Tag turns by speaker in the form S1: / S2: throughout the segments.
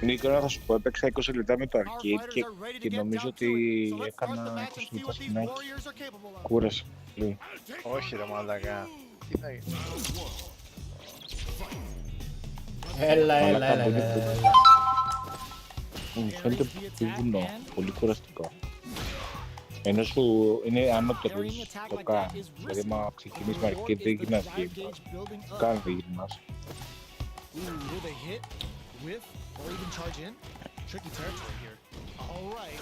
S1: Νίκο, θα σου πω, έπαιξα 20 λεπτά με το arcade και νομίζω ότι έκανα 20 λεπτά στην κούραση.
S2: Όχι ρε μαλακά. Τι θα γίνει.
S3: Έλα.
S1: Μου φαίνεται πολύ πολύ κουραστικό. Ενώ σου είναι ανώτερος το κάνει. Δηλαδή, άμα ξεκινήσεις με arcade δεν γυρνάς game. Καν δεν γυρνάς.
S4: Whiff or even charge in? Tricky territory here. All right.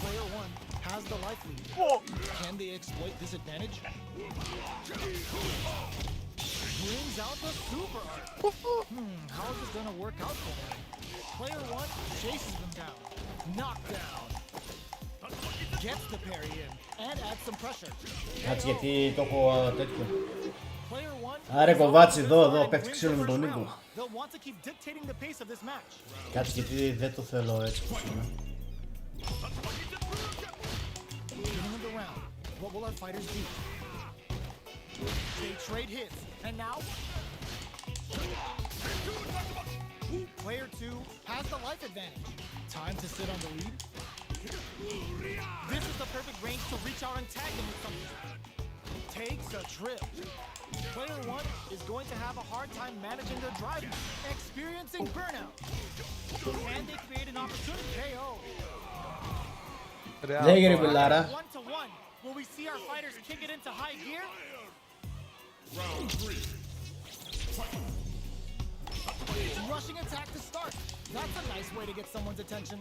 S4: Player one has the life lead. Can they exploit this advantage? Brings out the super art. How is this gonna work out for them? Player one chases them down. Knockdown. Gets the parry in and adds some pressure.
S3: Κάτσε γιατί το έχω τέτοιο. Άρε κοβάτσι εδώ, παίξει ξύλο με τον Νίκο. Κάτσε γιατί δεν το θέλω έτσι πως είναι.
S4: Player 2 has the life advantage. Time to sit on the lead. This is the perfect range to reach out and tag them with something. Takes a trip. Player 1 is going to have a hard time managing their drive, experiencing burnout. Can they create an opportunity? KO.
S3: Δεν γύρει πιλάρα.
S4: 1-1. Will we see our fighters kick it into high gear?
S5: Round 3.
S4: Rushing attack to start. That's a nice way to get someone's attention.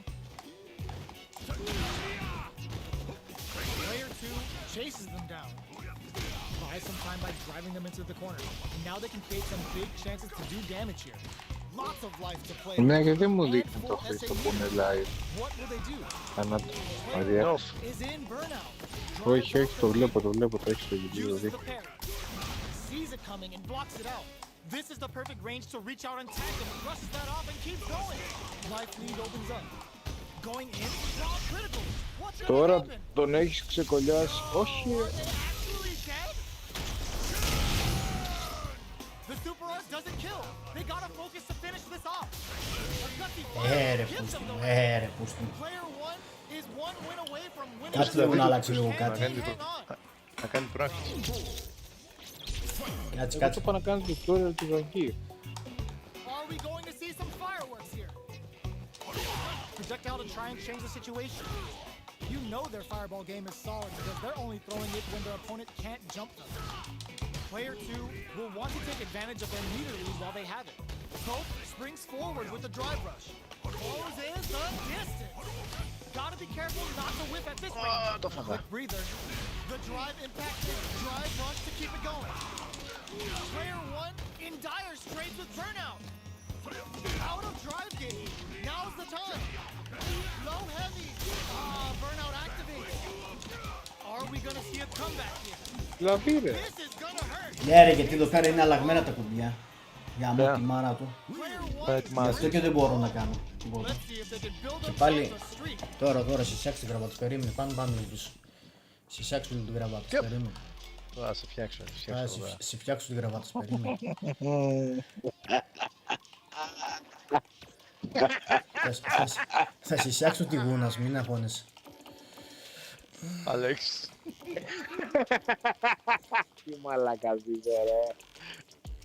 S4: Player 2 chases them down. Buys some time by driving them into the corner. And now they can create some big chances to do damage here. Lots of life to play.
S1: Ναι, γιατί δεν μου δείχνει το χρήστο που είναι live.
S4: What will they do?
S1: Ανάτο.
S4: Is in burnout.
S1: Όχι, το βλέπω, το έχει στο YouTube.
S4: Uses the parry. Sees it coming and blocks it out. This is the perfect range to reach out and tag him. Rushes that off and keeps going. Life lead opens up. Going in, draw critical. What's gonna
S1: Τώρα
S4: happen?
S1: τον έχεις ξεκολλιάσει. Όχι.
S4: Are they actually dead? The super art doesn't kill. They gotta focus to finish this off. A gutsy fire gives them the win. Player 1 is one win away from winning.
S3: Κάτσε πρέπει να αλλάξει λίγο κάτι.
S2: Να κάνει πράξη.
S1: Εγώ το πάω να κάνω tutorial του Ζαγκή.
S4: Are we going to see some fireworks here? Projectile to try and change the situation. You know their fireball game is solid because they're only throwing it when their opponent can't jump them. Player 2 will want to take advantage of their meter lead while they have it. Cope springs forward with the drive rush. Closes the distance. Gotta be careful not to whip at this range. Quick breather. The drive impacted, drive rush to keep it going. Player 1 in dire straits with burnout. Out of drive gauge. Now's the time. Low heavy. Burnout activated. Are we gonna see a comeback here?
S1: Δηλαδή ρε.
S4: This is gonna hurt.
S3: Ναι ρε, γιατί εδώ πέρα είναι αλλαγμένα τα κουμπιά. Για μου τη μάνα του. Γι' αυτό και δεν μπορώ να κάνω τίποτα. Και πάλι τώρα στις 6 την γραβάτες, περίμενε, πάμε τους. Στις 6 την γραβάτες, περίμενε.
S2: Θα σε φτιάξω.
S3: Σε φτιάξω την γραβάτες, περίμενε. Θα σε φτιάξω τη γούνας, μην αγώνεσαι.
S2: Αλέξ.
S1: Τι μαλακάς είσαι ρε.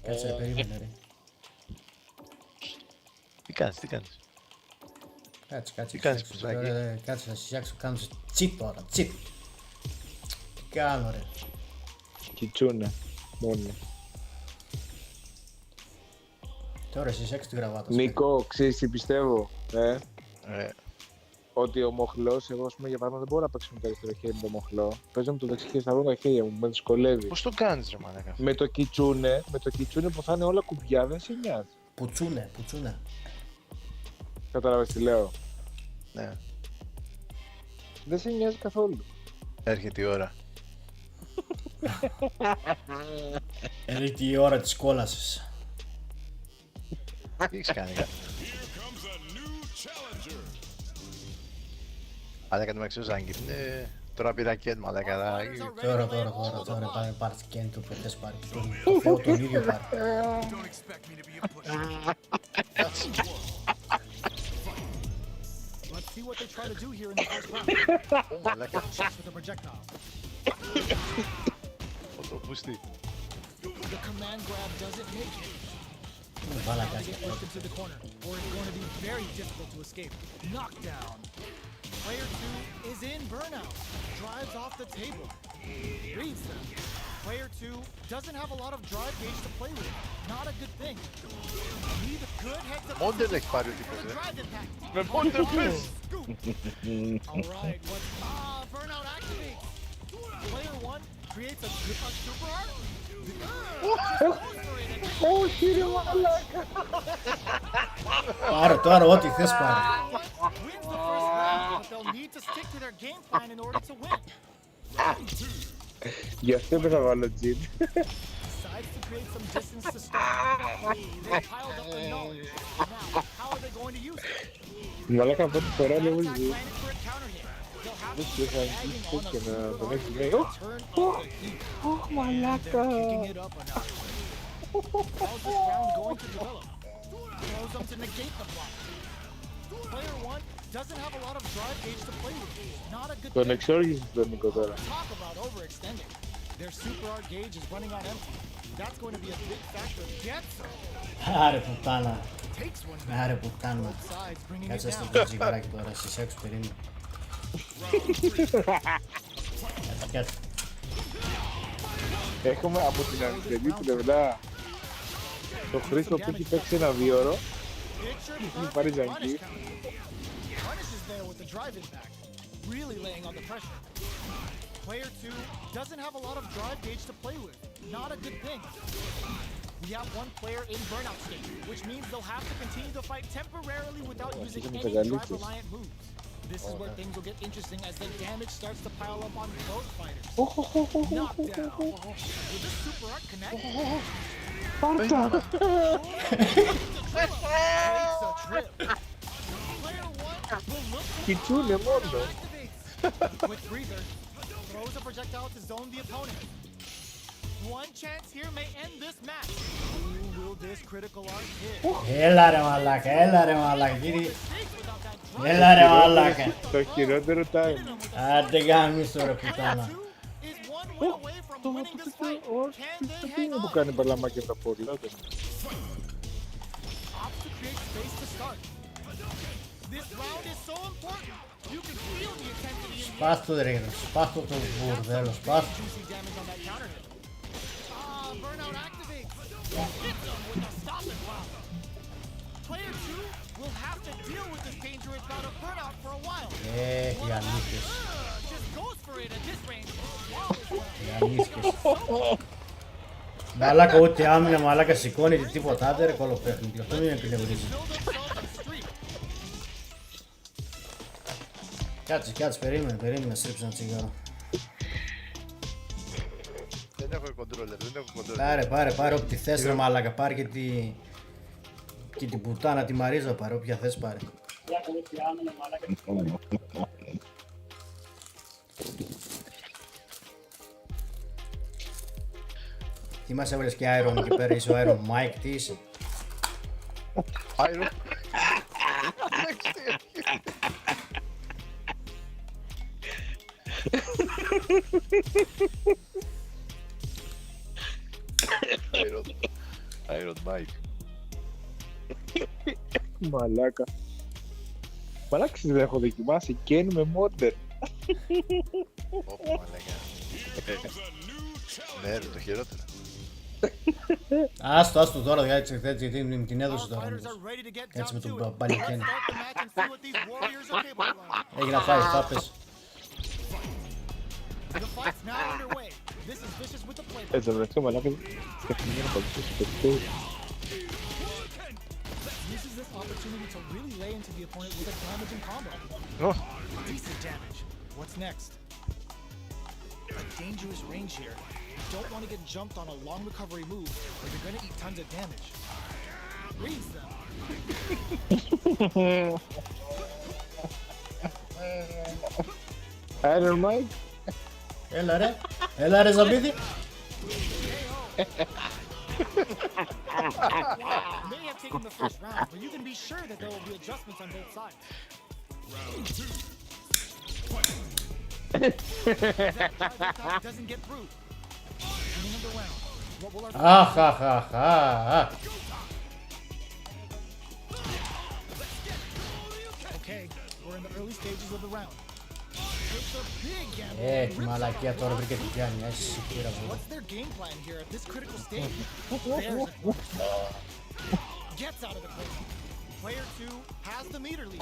S3: Κάτσε, περίμενε ρε.
S2: Τι κάνεις.
S3: Κάτσε.
S2: Τι κάνεις, πουζάκι.
S3: Κάτσε, θα σε φτιάξω, κάνω τσιτ τώρα, τσιτ. Τι κάνω ρε.
S1: Κιτσούνε, μόνο.
S3: Τώρα στις 6 την γραβάτα.
S1: Νίκο, ξέρεις τι πιστεύω, ότι ο μοχλός, εγώ ας πούμε για παράδειγμα δεν μπορώ να παίξω με το αριστερό χέρι με το μοχλό. Παίζω με το δεξί χέρι, σταυρώ τα χέρια μου, με δυσκολεύει.
S2: Πώς το κάνεις ρε μαλάκα?
S1: Με το κιτσούνε που θα είναι όλα κουμπιά, δεν σε νοιάζει.
S3: Πουτσούνε.
S1: Κατάλαβες τι λέω?
S2: Ναι.
S1: Δεν σε νοιάζει καθόλου.
S2: Έρχεται η ώρα.
S3: Έρχεται η ώρα της κόλασης.
S2: Τι έχεις κάνει κάτι? Αλλά κατά μεταξύ ο Ζάγκη είναι Τώρα πήραν και μαλάκα.
S3: Τώρα πάρεις και το πετές πάρει. Το Θεό τον ίδιο πάρει.
S4: Let's see what they try to do here in the first round.
S2: Μαλάκα.
S4: With the projectile.
S2: Φωτοπούστη.
S4: The command grab doesn't make it.
S3: Μαλάκα.
S4: To get worked into the corner, or it's going to be very difficult to escape. Knockdown. Player 2 is in burnout. Drives off the table. Reads them. Player 2 doesn't have a lot of drive gauge to play with. Not a good thing. Need a good heads up.
S2: Μόντερ έχει πάρει ο τύπος,
S4: Drive impact.
S2: Με μόντερ πες.
S4: Alright, what's burnout activates. Player 1 creates a super art.
S1: Όχι ρε μαλάκα.
S3: Πάρε τώρα ό,τι θες πάρε.
S4: Wins the first round, but they'll need to stick to their game plan in order to win.
S1: Γι' αυτό δεν θα βάλω τζιν.
S4: Decides to create some distance to start. They piled up the knowledge. Now, how are they going to use it?
S1: Μαλάκα πρώτη φορά λέω
S4: Attack
S1: τζιν.
S4: planning for a counter hit. They'll have
S1: Δεν
S4: to
S1: και
S4: keep
S1: θα
S4: tagging
S1: αγγίξω
S4: on
S1: και
S4: a
S1: να τον έχει
S4: turn
S1: λέει.
S4: up the heat.
S1: Ωχ μαλάκα.
S4: They're kicking it up a notch. How's this round going to develop? Throws them to negate the block. Player 1 doesn't have a lot of drive gauge to play with. Not a good
S1: Τον
S4: thing.
S1: εξόργησε τον Νίκο τώρα.
S4: Talk about overextending. Their super art gauge is running on empty. That's going to be a big factor. Gets them.
S3: Άρε πουτάνα.
S4: Takes one.
S3: Άρε πουτάνα.
S4: Both sides bringing it
S3: Κάτσε στο
S4: down.
S3: τζιγαράκι τώρα, στις έξω περίμενε. Κάτσε.
S1: Έχουμε από την αριστερή πλευρά το Χρήστο που έχει παίξει ένα 2ωρο.
S4: Picture
S1: Έχει πάρει
S4: perfect
S1: ζανκί.
S4: punish count. Punish is there with the drive impact. Really laying on the pressure. Player 2 doesn't have a lot of drive gauge to play with. Not a good thing. We have one player in burnout state, which means they'll have to continue to fight temporarily without using any drive-reliant moves. This is where things will get interesting as the damage starts to pile up on both fighters. Knockdown. Will this super art connect?
S1: Πάρτα!
S4: Takes a trip. Player 1 will look to
S1: Κιτσούνε μόνο.
S4: activates. Quick breather. Throws a projectile to zone the opponent. One chance here may end this match. Who will this critical art hit?
S3: Έλα ρε μαλάκα, έλα ρε μαλάκα, κύριε.
S4: Mistakes without that drive.
S3: Έλα ρε μαλάκα.
S1: Το χειρότερο time.
S3: Άντε γάμισο ρε
S4: Player
S3: πουτάνα.
S4: 2 is one win away from winning this fight. Can they hang
S1: Δεν μου
S4: on?
S1: κάνει παλαμάκια τα πόδια.
S4: Opts to create space to start. This round is so important. You can feel the intensity in the
S3: Σπάς το ρε, σπάς το μπουρδέλο, σπάς το.
S4: juicy damage on that counter hit. Burnout activates. Hits them with a stopping block. Player 2 will have to deal with this dangerous bout of burnout for a while.
S3: Έχει αλήθειες,
S4: Just goes for it at this range. Wow,
S3: αλήθειες. Μαλάκα ούτε άμυνα μαλάκα σηκώνει τίποτα, άντε ρε κολοπέχνη, αυτό μην με εκνευρίζει.
S4: build themselves a streak.
S3: Κάτσε, περίμενε, στρίψε ένα τσιγάρο.
S2: Δεν έχω κοντρόλερ, δεν έχω κοντρόλερ.
S3: Πάρε ό,τι θες ρε μαλάκα, πάρε και την πουτάνα, τη Μαρίζα πάρε, όποια θες πάρε. Τι μας έβαλες και Iron εκεί πέρα, είσαι ο Iron Mike, τι είσαι.
S2: Άιρο. Iron Mike.
S1: Μαλάκα. Μαλάκα δεν έχω δοκιμάσει και είναι με μόντερ.
S2: Ωπ, μαλάκα. Ναι ρε, το χειρότερο.
S3: Άστο τώρα, γιατί την έδωσε
S4: Our
S3: τώρα.
S4: fighters are ready to get
S3: Έτσι
S4: down
S3: με
S4: to
S3: τον
S4: it.
S3: μπαλικένι.
S4: Start the match and see what these warriors are capable of.
S3: Έχει να φάει, φάπες.
S4: The fight's now underway. This is vicious with the playbook.
S1: Έτσι βρεθώ μαλάκα. Και θα γίνει από τους παιχτές.
S4: Uses this opportunity to really lay into the opponent with a damaging combo.
S2: Ω,
S4: Decent damage. What's next? A dangerous range here. You don't want to get jumped on a long recovery move, or you're going to eat tons of damage. Reads them.
S1: Iron Mike.
S3: Έλα ρε Ζαμπίδη.
S4: May have taken the first round, but you can be sure that there will be adjustments on both sides. That drive attack doesn't get through. Beginning of the round. What will our
S3: Αχ, αχ, αχ, αχ.
S4: Okay, we're in the early stages of the round. It's a big gamble.
S3: Έχει μαλακία τώρα, βρήκε την πιάνει. Έσυ πήρα από εδώ.
S4: What's their game plan here at this critical stage? There's it. Gets out of the corner. Player 2 has the meter lead.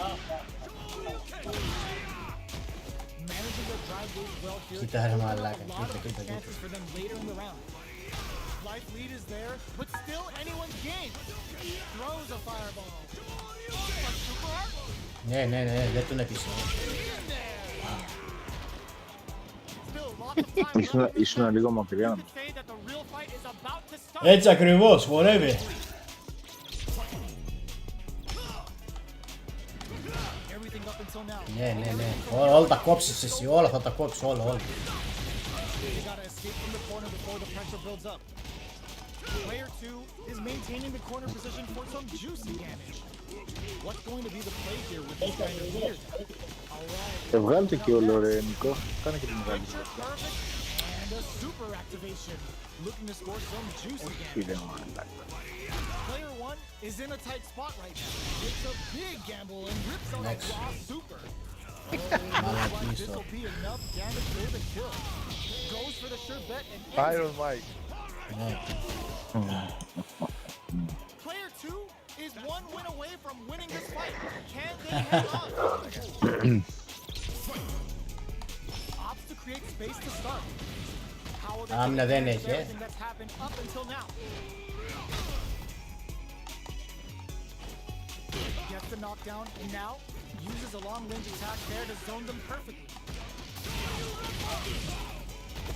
S4: Managing their drive gauge well here.
S3: Κοίτα ρε
S4: opens up
S3: μαλάκα,
S4: a lot of
S3: κοίτα.
S4: chances for them later in the round. Life lead is there, but still anyone's game. Throws a fireball. A super art.
S3: Ναι, δεν τον έπεισε.
S1: Ήσουν λίγο μακριά να
S3: Έτσι ακριβώς, χορεύει. Ναι. Όλα τα κόψεις εσύ, όλα θα τα κόψεις, όλα.
S4: Player 2 is maintaining the corner position for some juicy damage. What's going to be the play here with this kind of leaders? Alright.
S1: Βγάλτε και όλο ρε Νικό, κάνε και τη μεγάλη.
S4: And a super activation. Looking to score some juicy damage. Player 1 is in a tight spot right now. It's a big gamble and rips out a raw super. This will be enough damage for the kill. Goes for the sure bet and
S2: Iron Mike.
S4: Player 2 is one win away from winning this fight. Can they hang on? Opts to create space to start. How will they
S3: Άμυνα δεν έχει,
S4: everything that's happened up until now? Gets the knockdown and now uses a long range attack there to zone them perfectly.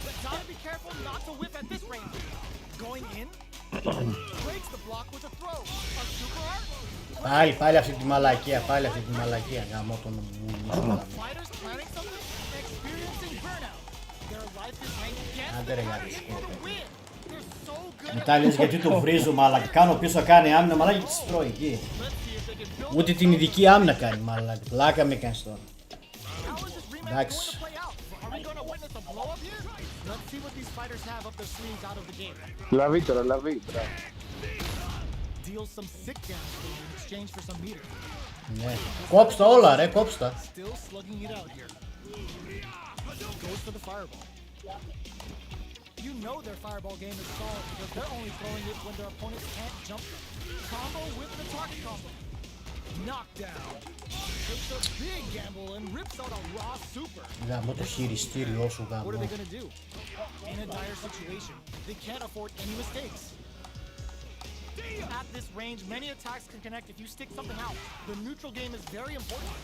S4: But gotta be careful not to whiff at this range. Going in, breaks the block with a throw. A super art.
S3: Πάλι αυτή τη μαλακία, γαμώ τον
S4: Fighters planning something, experiencing burnout. Their life is ranked
S3: Άντε ρε
S4: against
S3: γάρι,
S4: the win. They're so good.
S3: Μετά λες γιατί το βρίζω μαλακα, κάνω πίσω κάνει άμυνα μαλακα και τις τρώει εκεί.
S4: Let's see if they can build.
S3: Ούτε την ειδική άμυνα κάνει μαλακα, πλάκα με κάνεις τώρα.
S4: How is this rematch going
S3: Εντάξει.
S4: to play out? Are we going to witness a blow up here? Let's see what these fighters have up their sleeves out of the game.
S1: Λαβή τώρα, λαβή.
S4: Deals some sick damage to you in exchange for some meter.
S3: Ναι. Κόψ' τα όλα ρε, κόψ' τα.
S4: Still slugging it out here. Goes for the fireball. You know their fireball game is solid because they're only throwing it when their opponents can't jump them. Combo with the target combo. Knockdown. Takes a big gamble and rips out a raw super.
S3: Γαμώ το χειριστήριό σου
S4: What are
S3: γαμώ.
S4: they gonna do? In a dire situation, they can't afford any mistakes. At this range, many attacks can connect if you stick something out. The neutral game is very important.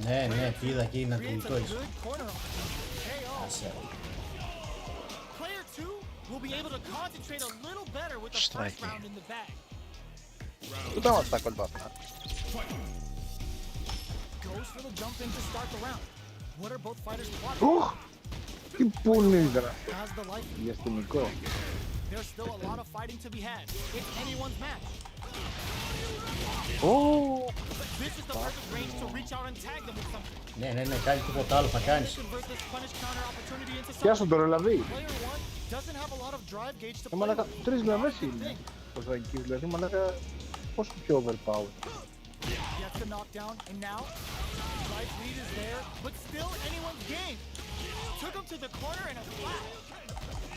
S3: Ναι, πήγα εκεί να
S4: Creates a
S3: τουλτώσεις.
S4: good corner opportunity. KO.
S3: Άσε.
S4: Player 2 will be able to concentrate a little better with the first
S2: Striking.
S4: round in the bag.
S2: Πού τα μας τα κόλπα αυτά.
S4: Goes for the jump in to start the round. What are both fighters plotting?
S1: Τι πουλή ήταν
S4: Has the life.
S1: διαστημικό.
S4: There's still a lot of fighting to be had. It's anyone's match. This is the perfect range to reach out and tag them with something.
S3: Ναι, κάνει τίποτα άλλο θα κάνεις.
S4: Convert this punish counter opportunity into something.
S1: Πιάσω τώρα λαβή.
S4: Player 1 doesn't have a lot of drive gauge to play
S1: Μαλάκα,
S4: with.
S1: 3 λαβές είναι. Ως δαϊκής, δηλαδή μαλάκα, πόσο πιο overpowered.
S4: Gets the knockdown, and now life lead is there, but still anyone's game. Took him to the corner in a flash.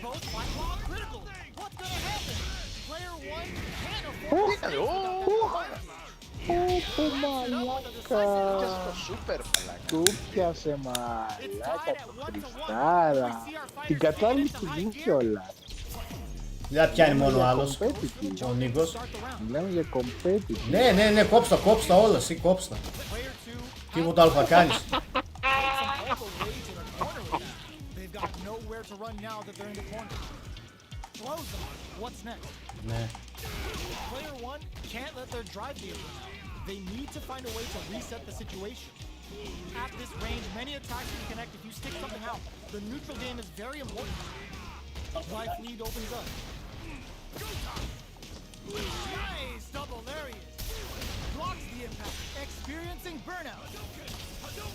S4: Both fight while critical. What's gonna happen? Player 1 can't afford
S1: Ωπω μαλάκα.
S2: Το σούπερ μαλάκα.
S1: Του πιάσε μαλάκα το Χριστάρα. Την κατάλληλη στιγμή κιόλας.
S3: Δεν πιάνει μόνο ο άλλος.
S1: Competitive.
S3: Ο Νίκος.
S1: Μιλάμε για competitive.
S3: Ναι, κόψ' τα όλα, εσύ κόψ' τα.
S4: Player 2
S3: Τίποτα άλλο θα κάνεις.
S4: all the way to the corner with that. They've got nowhere to run now that they're in the corner. Throws them. What's next?
S3: Ναι.
S4: Player 1 can't let their drive be enough. They need to find a way to reset the situation. At this range, many attacks can connect if you stick something out. The neutral game is very important. Life lead opens up. Nice double, there he is. Blocks the impact, experiencing burnout.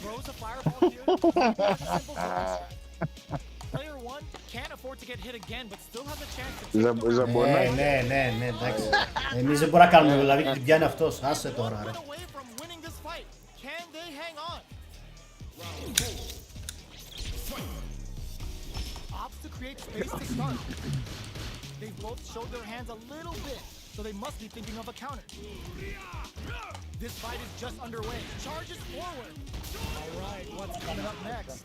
S4: Throws a fireball here. That's a simple solution. Player 1 can't afford to get hit again, but still has a chance to take the round.
S3: Ναι, εντάξει. Εμείς δεν μπορούμε να κάνουμε, δηλαδή την πιάνει αυτός. Άσε τώρα, ρε.
S4: Away from winning this fight. Can they hang on? Opts to create space to start. They've both showed their hands a little bit, so they must be thinking of a counter. This fight is just underway. Charges forward. All right, what's coming up next?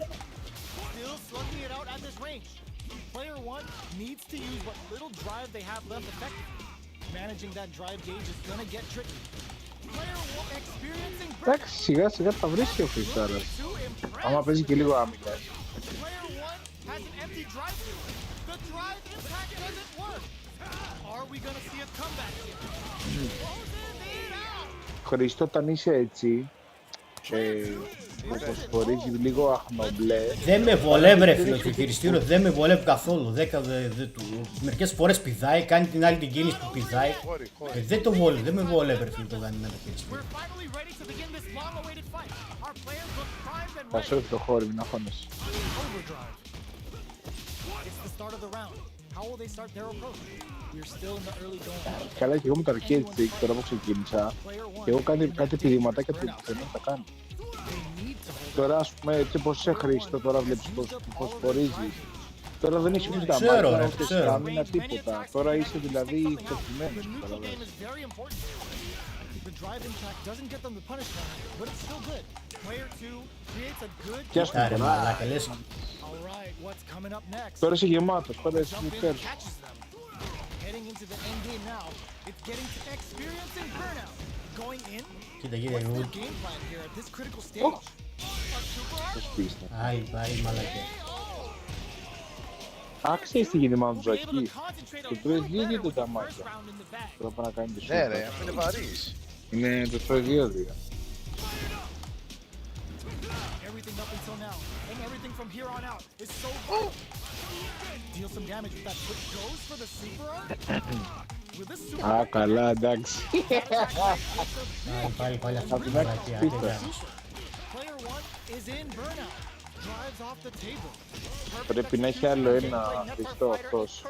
S4: Still slugging it out at this range. Player 1 needs to use what little drive they have left effectively. Managing that drive gauge is gonna get tricky. Player 1 experiencing burnout.
S1: Εντάξει, σιγά σιγά θα βρίσκει ο Χριστάρας. Άμα παίζει και λίγο άμυνα.
S4: Player 1 has an empty drive through. The drive impact doesn't work. Are we gonna see a comeback here? Closes it out.
S1: Χρήστο, όταν είσαι έτσι, όπως φορείς λίγο αχνομπλέ.
S3: Δεν με βολεύει ρε φίλο, το χειριστήριο δεν με βολεύει καθόλου. Μερικές φορές πηδάει, κάνει την άλλη την κίνηση που πηδάει. Δεν το βολεύει, δεν με βολεύει ρε φίλο το κάνει ένα χειριστήριο.
S1: Θα σου έρθει το χώρο, μην αγχώνεσαι. Καλά, και εγώ με το arcade stick τώρα που ξεκίνησα και εγώ κάτι επιδηματάκια που δεν τα κάνω. Τώρα ας πούμε έτσι πως είσαι Χρήστο, τώρα βλέπεις πως φορίζεις. Τώρα δεν έχεις ούτε τα μάτια, ούτε στάμινα, τίποτα. Τώρα είσαι δηλαδή φτωχημένος, καταλαβαίνεις. Και ας πούμε τώρα. Τώρα είσαι γεμάτος, τώρα είσαι υπέρς.
S3: Κοίτα, Ρουτ. Άλλη μαλακιά.
S1: Ξέρεις τι γίνεται με τον Τζακί. Το τρώει 2-2 τα μάτια. Τώρα πάει να κάνει τη σούτα.
S2: Ναι ρε, αυτό είναι βαρύς.
S1: Είναι το τρώει 2-2. Καλά, εντάξει.
S3: Πάλι αυτό το μαλακιά.
S1: Πρέπει να έχει άλλο ένα πιστό αυτός.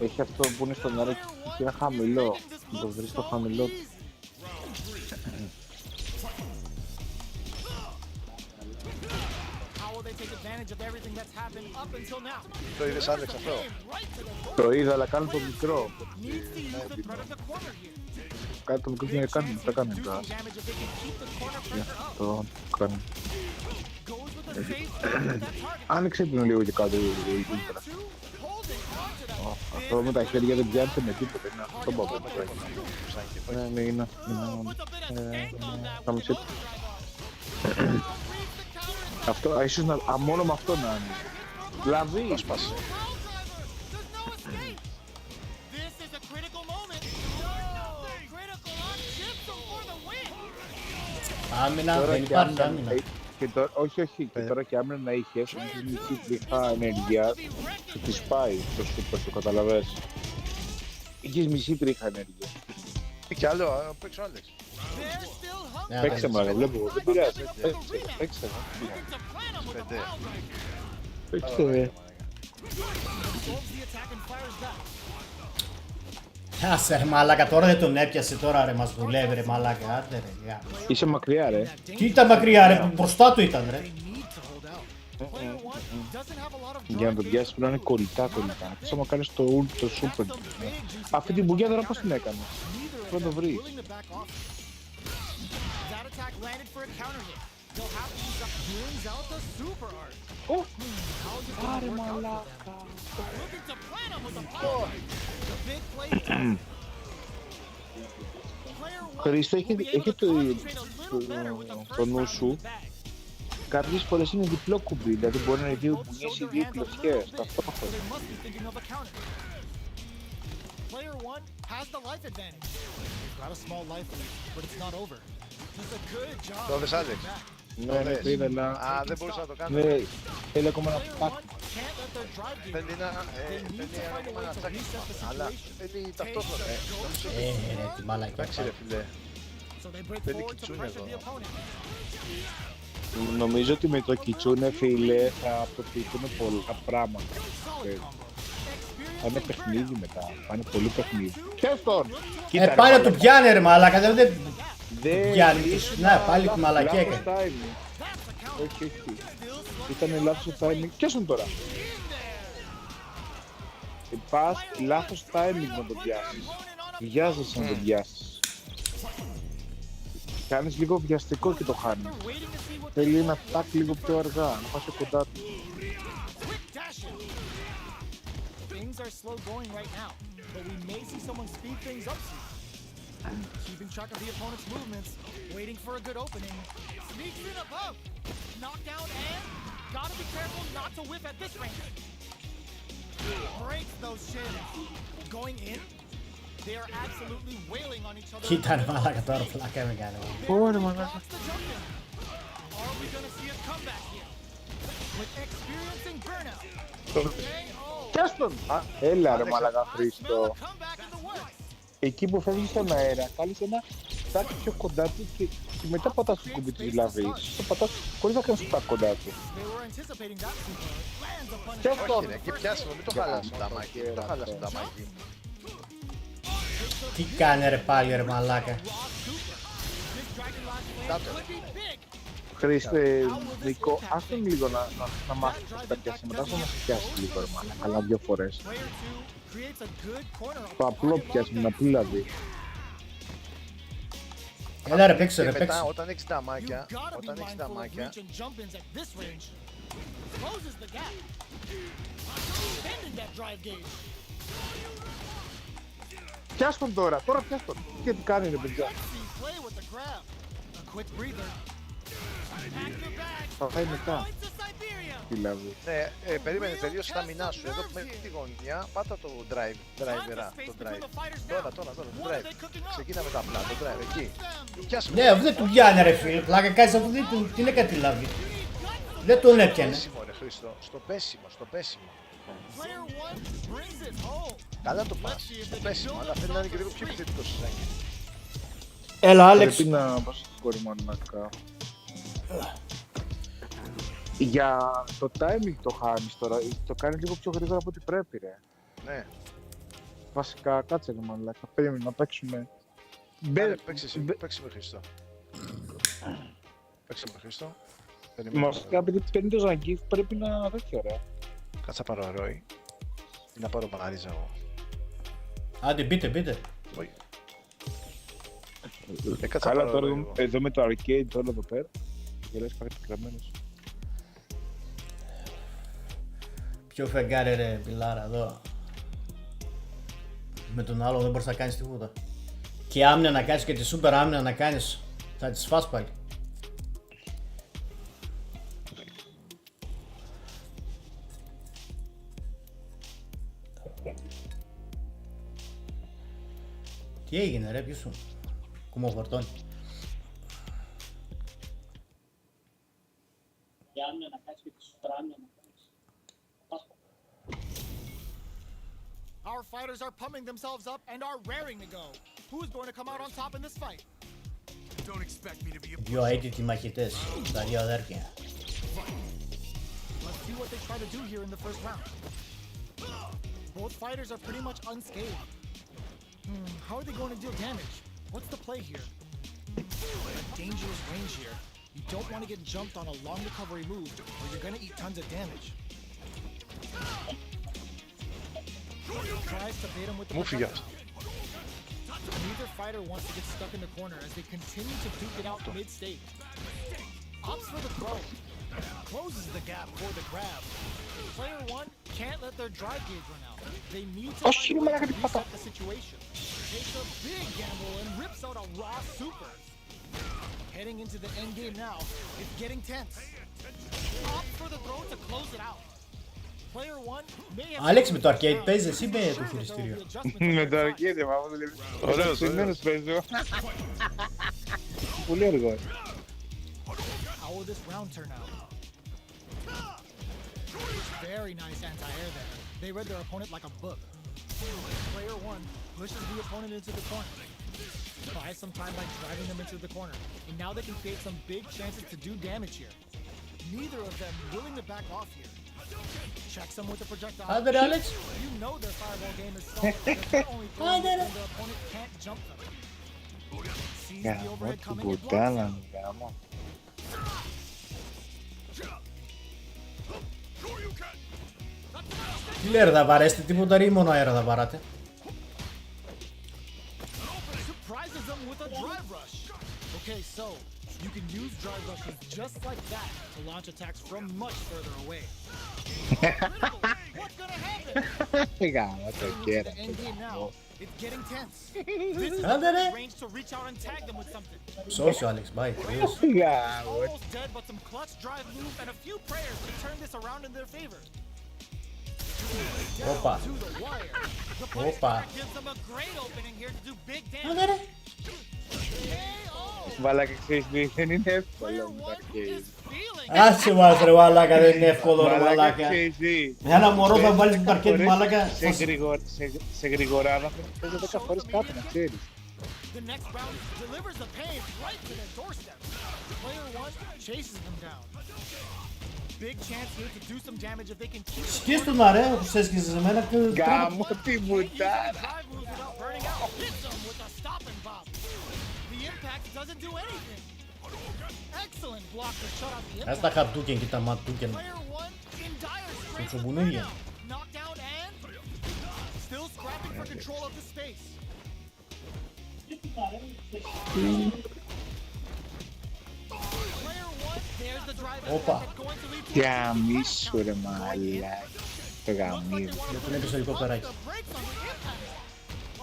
S1: Έχει αυτό που είναι στον αέρα και είναι χαμηλό. Να το βρει στο χαμηλό του.
S2: Το είδες Άλεξ αυτό?
S1: Το είδα, αλλά κάνω το μικρό. Κάτι το μικρό και κάνει, θα κάνει τώρα. Αυτό κάνει. Άνοιξε την λίγο και κάτω η κούλτρα. Αυτό με τα χέρια δεν πιάνεται με τίποτα, είναι αυτό που αποφασίζει. Ναι, είναι. Θα μου σέτει. Αυτό, ίσως μόνο με αυτό να είναι. Δηλαδή,
S2: σπάσει.
S3: Άμυνα, δεν υπάρχει άμυνα.
S1: Όχι, και τώρα και άμυνα να είχες, όμως μισή τριχά ενέργεια, σου τη σπάει το σούπερ, το καταλαβαίνεις. Είχες μισή τριχά ενέργεια.
S2: Και άλλο, παίξω Άλεξ.
S1: Παίξε μάρα, βλέπω εγώ, δεν πειράζει. Παίξε. Παίξε.
S3: Άσε ρε μαλάκα, τώρα δεν τον έπιασε, τώρα ρε μας δουλεύει ρε μαλάκα, άντε ρε.
S1: Είσαι μακριά ρε.
S3: Τι ήταν μακριά ρε, μπροστά του ήταν ρε.
S1: Για να το πιάσεις πρέπει να είναι κολλητά. Πώς άμα κάνεις το ult, το super. Αυτή την μπουκιά τώρα πώς την έκανες. Πρέπει να το βρεις. Άρε μαλάκα. Χρήστο, έχει το νου σου. Κάποιες φορές είναι διπλό κουμπί, δηλαδή μπορεί να είναι δύο κουμπιές ή δύο κλωτσιές ταυτόχρονα.
S2: Το δες Άλεξ.
S1: Ναι, ναι, το είδα, αλλά...
S2: Α, δεν μπορούσα να το κάνω.
S1: Ναι, θέλει ακόμα ένα
S4: Player
S1: pack.
S4: one can't let their drive game
S2: Θέλει
S4: run out. They need to find a way
S2: ένα
S4: to
S2: τσάκι.
S4: reset the
S2: Αλλά
S4: situation.
S2: θέλει ταυτόχρονα.
S3: Ρε, τη μαλακιά.
S2: Εντάξει ρε φίλε.
S4: So they break
S2: Θέλει
S4: forward to
S2: κιτσούνι
S4: pressure the
S2: εδώ.
S4: opponent.
S1: Νομίζω ότι με το κιτσούνε, φίλε, θα αποφύγουν πολλά πράγματα. Θα είναι παιχνίδι μετά, θα είναι πολύ παιχνίδι. Πιες τον! Κοίτα, ρε,
S3: Πάνε
S1: μαλάκα.
S3: του πιάνε ρε μαλάκα, δεν
S1: Δεν
S3: πιάνει.
S1: ήσουν
S3: Ναι, πάλι τη μαλακιά
S1: λάθος
S3: έκανε.
S1: timing. Όχι, όχι. Ήταν λάθος timing. Πιες τον τώρα. Πας λάθος timing να το πιάσεις. Βιάζεσαι να το πιάσεις. Κάνεις λίγο βιαστικό και το χάνεις. Θέλει ένα τάκ λίγο πιο αργά, να πας κοντά του.
S4: Things are slow going right now, but we may see someone speed things up soon. Keeping track of the opponent's movements, waiting for a good opening. Sneaks in above. Knockdown and gotta be careful not to whiff at this range. Breaks those shins. Going in. They are absolutely wailing on each other.
S3: Κοίτα ρε μαλάκα τώρα, πλάκα με κάνει.
S1: Ωραία, μαλάκα.
S4: Blocks the jump in. Are we gonna see a comeback here? With experiencing burnout. Okay, oh.
S1: Πιες τον! Έλα ρε μαλάκα Χρήστο.
S4: Comeback in the works.
S1: Εκεί που φεύγεις στον αέρα, κάνεις ένα τάκ πιο κοντά του και μετά πατάς το κουμπί της λαβής. Το πατάς χωρίς να κάνεις τάκ κοντά του.
S4: They were anticipating that super. Lands a punch.
S1: Πιες τον!
S2: Όχι ρε, και πιάσιμο, μην το χαλάς το ταμάκι. Μην το χαλάς το ταμάκι.
S3: Τι κάνει ρε πάλι ρε μαλάκα.
S2: Κάτω.
S1: Χρήστε, Νίκο, ας τον λίγο να μάθεις πώς τα πιάσει μετά, να σε πιάσει λίγο ρε μαλάκα, αλλά 2 φορές.
S4: Player 2 creates a good corner.
S1: Το απλό πιάσιμο, απλή δηλαδή.
S3: Έλα ρε παίξε
S2: Και
S3: ρε
S2: μετά
S3: παίξε.
S2: όταν έχεις
S4: You
S2: ταμάκια,
S4: gotta be
S2: όταν έχεις
S4: mindful of
S2: ταμάκια,
S4: reach and jump-ins at this range. Closes the gap. Extending that drive gauge.
S1: Πιάσ' τον τώρα, τώρα πιάσ' τον. Και τι κάνει ρε παιδιά.
S4: See play with the grab. A quick breather. Back to back.
S1: Θα πάει μετά,
S4: Points to Siberia.
S1: δηλαδή.
S2: ναι, περίμενε, τελείωσε τα μηνά σου. Εδώ με τη γωνία, πάτα το drive, driver, το drive. Τώρα, το drive. Ξεκίνα με τα απλά, το drive, εκεί. Πιάσε
S3: Ναι, αφού δεν του πιάνε ρε φίλε, πλάκα κάνεις αφού δεν του, τι είναι κάτι λάβει. Δεν τον έπιανε.
S2: πέσιμο ρε Χρήστο, στο πέσιμο.
S4: Player 1 brings it home.
S2: Καλά το πας, στο πέσιμο, αλλά θέλει να είναι και λίγο πιο επιθετικός σαν.
S3: Έλα Άλεξ.
S1: Πρέπει να πας στο κορυμανακά. Για το timing το χάνεις τώρα, το κάνει λίγο πιο γρήγορα από ό,τι πρέπει ρε.
S2: Ναι,
S1: Βασικά, κάτσε ρε μαλάκα, περίμενε να παίξουμε.
S2: παίξε με Χρήστο. Παίξε με Χρήστο. Περιμένω.
S1: Βασικά, επειδή παίρνει το Zangief πρέπει να τέτοιο ρε.
S2: Κάτσα πάρω ρόι. Ή να πάρω μαρίζα εγώ.
S3: Άντε μπείτε.
S2: Όχι. Κάτσα
S1: Καλά
S2: πάρω
S1: τώρα
S2: ρόι εγώ.
S1: εδώ με το arcade όλο εδώ πέρα. Και λες πάει πικραμένος.
S3: Ποιο φεγγάρι ρε πιλάρα εδώ. Με τον άλλο δεν μπορείς να κάνεις τίποτα. Και άμυνα να κάνεις και τη σούπερ άμυνα να κάνεις. Θα τις φας πάλι. Τι έγινε ρε, ποιος σου κουμοφορτώνει.
S6: Και άμυνα να κάνεις και τη σούπερ άμυνα να κάνεις.
S4: Our fighters are pumping themselves up and are raring to go. Who's going to come out on top in this fight?
S5: Don't expect me to be a
S3: Δυο αίτητοι μαχητές, τα δύο αδέρφια.
S4: Let's see what they try to do here in the first round. Both fighters are pretty much unscathed. How are they going to deal damage? What's the play here? A dangerous range here. You don't want to get jumped on a long recovery move or you're going to eat tons of damage. Tries to bait him with the
S2: Μου φύγε
S4: projectile. Neither fighter wants to get stuck in the corner as they continue to duke it out mid-stage. Opts for the throw. Closes the gap for the grab. Player 1 can't let their drive gauge run out. They need to find a way to reset the situation. Takes a big gamble and rips out a raw super. Heading into the end game now, it's getting tense. Opts for the throw to close it out. Player 1 may have...
S3: Άλεξ με το arcade παίζεις εσύ με το χειριστήριο.
S1: Με το arcade, μα δουλεύει. Ωραίος παίζω. Πολύ αργό.
S4: How will this round turn out? Very nice anti-air there. They read their opponent like a book. Player 1 pushes the opponent into the corner. Buys some time by driving them into the corner. And now they can create some big chances to do damage here. Neither of them willing to back off here. Checks them with the projectile.
S3: Άντε Alex.
S4: You know their fireball game is solid because they're only throwing it when their opponent can't jump them. Sees the overhead coming and blocks it.
S3: Τι λέει θα βαρέσετε, τίποτα ή μόνο αέρα θα βαράτε.
S4: Surprises them with a drive rush. Okay, so you can use drive rushes just like that to launch attacks from much further away. What's gonna happen?
S1: Γάμο το κέρα.
S4: It's getting tense. This is
S3: Άντε ρε.
S4: range to reach out and tag them with something.
S3: Σώσου Alex, bye.
S1: Γάμο.
S4: Almost dead, but some clutch drive moves and a few prayers to turn this around in their favor.
S3: Όπα.
S4: To the wire. The punch
S3: Όπα.
S4: gives them a great opening here to do big damage.
S3: Άντε ρε.
S1: Μαλάκα ξέρεις τι, δεν είναι
S4: Player
S1: εύκολο με τα
S4: 1
S1: arcade.
S4: is feeling
S3: Άσε μας ρε μαλάκα, δεν είναι εύκολο ρε
S1: Μαλάκα
S3: μαλάκα.
S1: ξέρεις τι.
S3: Με ένα μωρό θα βάλεις την παρκέτη μαλάκα.
S1: Σε γρηγοράδα παίζει 10 φορές κάτω να ξέρεις.
S4: the next round delivers the pain right to their doorstep. Player 1 chases them down. Big chance here to do some damage if they can keep
S3: Σκίσ' του να ρε, όπως έσκησες εμένα και
S1: Γάμο τη
S4: using
S1: μπουτάρα.
S4: drive moves without burning out. Hits them with a stop and pop. The impact doesn't do anything. Excellent block to shut out the
S3: Ας
S4: impact.
S3: τα χαρτούκεν και τα ματούκεν.
S4: Player 1 in dire straits.
S3: Κουτσομπουνίδια.
S4: Knockdown and still scrapping for control of the space. Player 1, there's the drive
S3: Όπα.
S4: attack going to lead to
S1: Γαμίσου ρε μαλάκα. Το γαμίδι.
S3: Δεν τον έπαιζε ελικόπτεράκι.
S4: the brakes on the impact.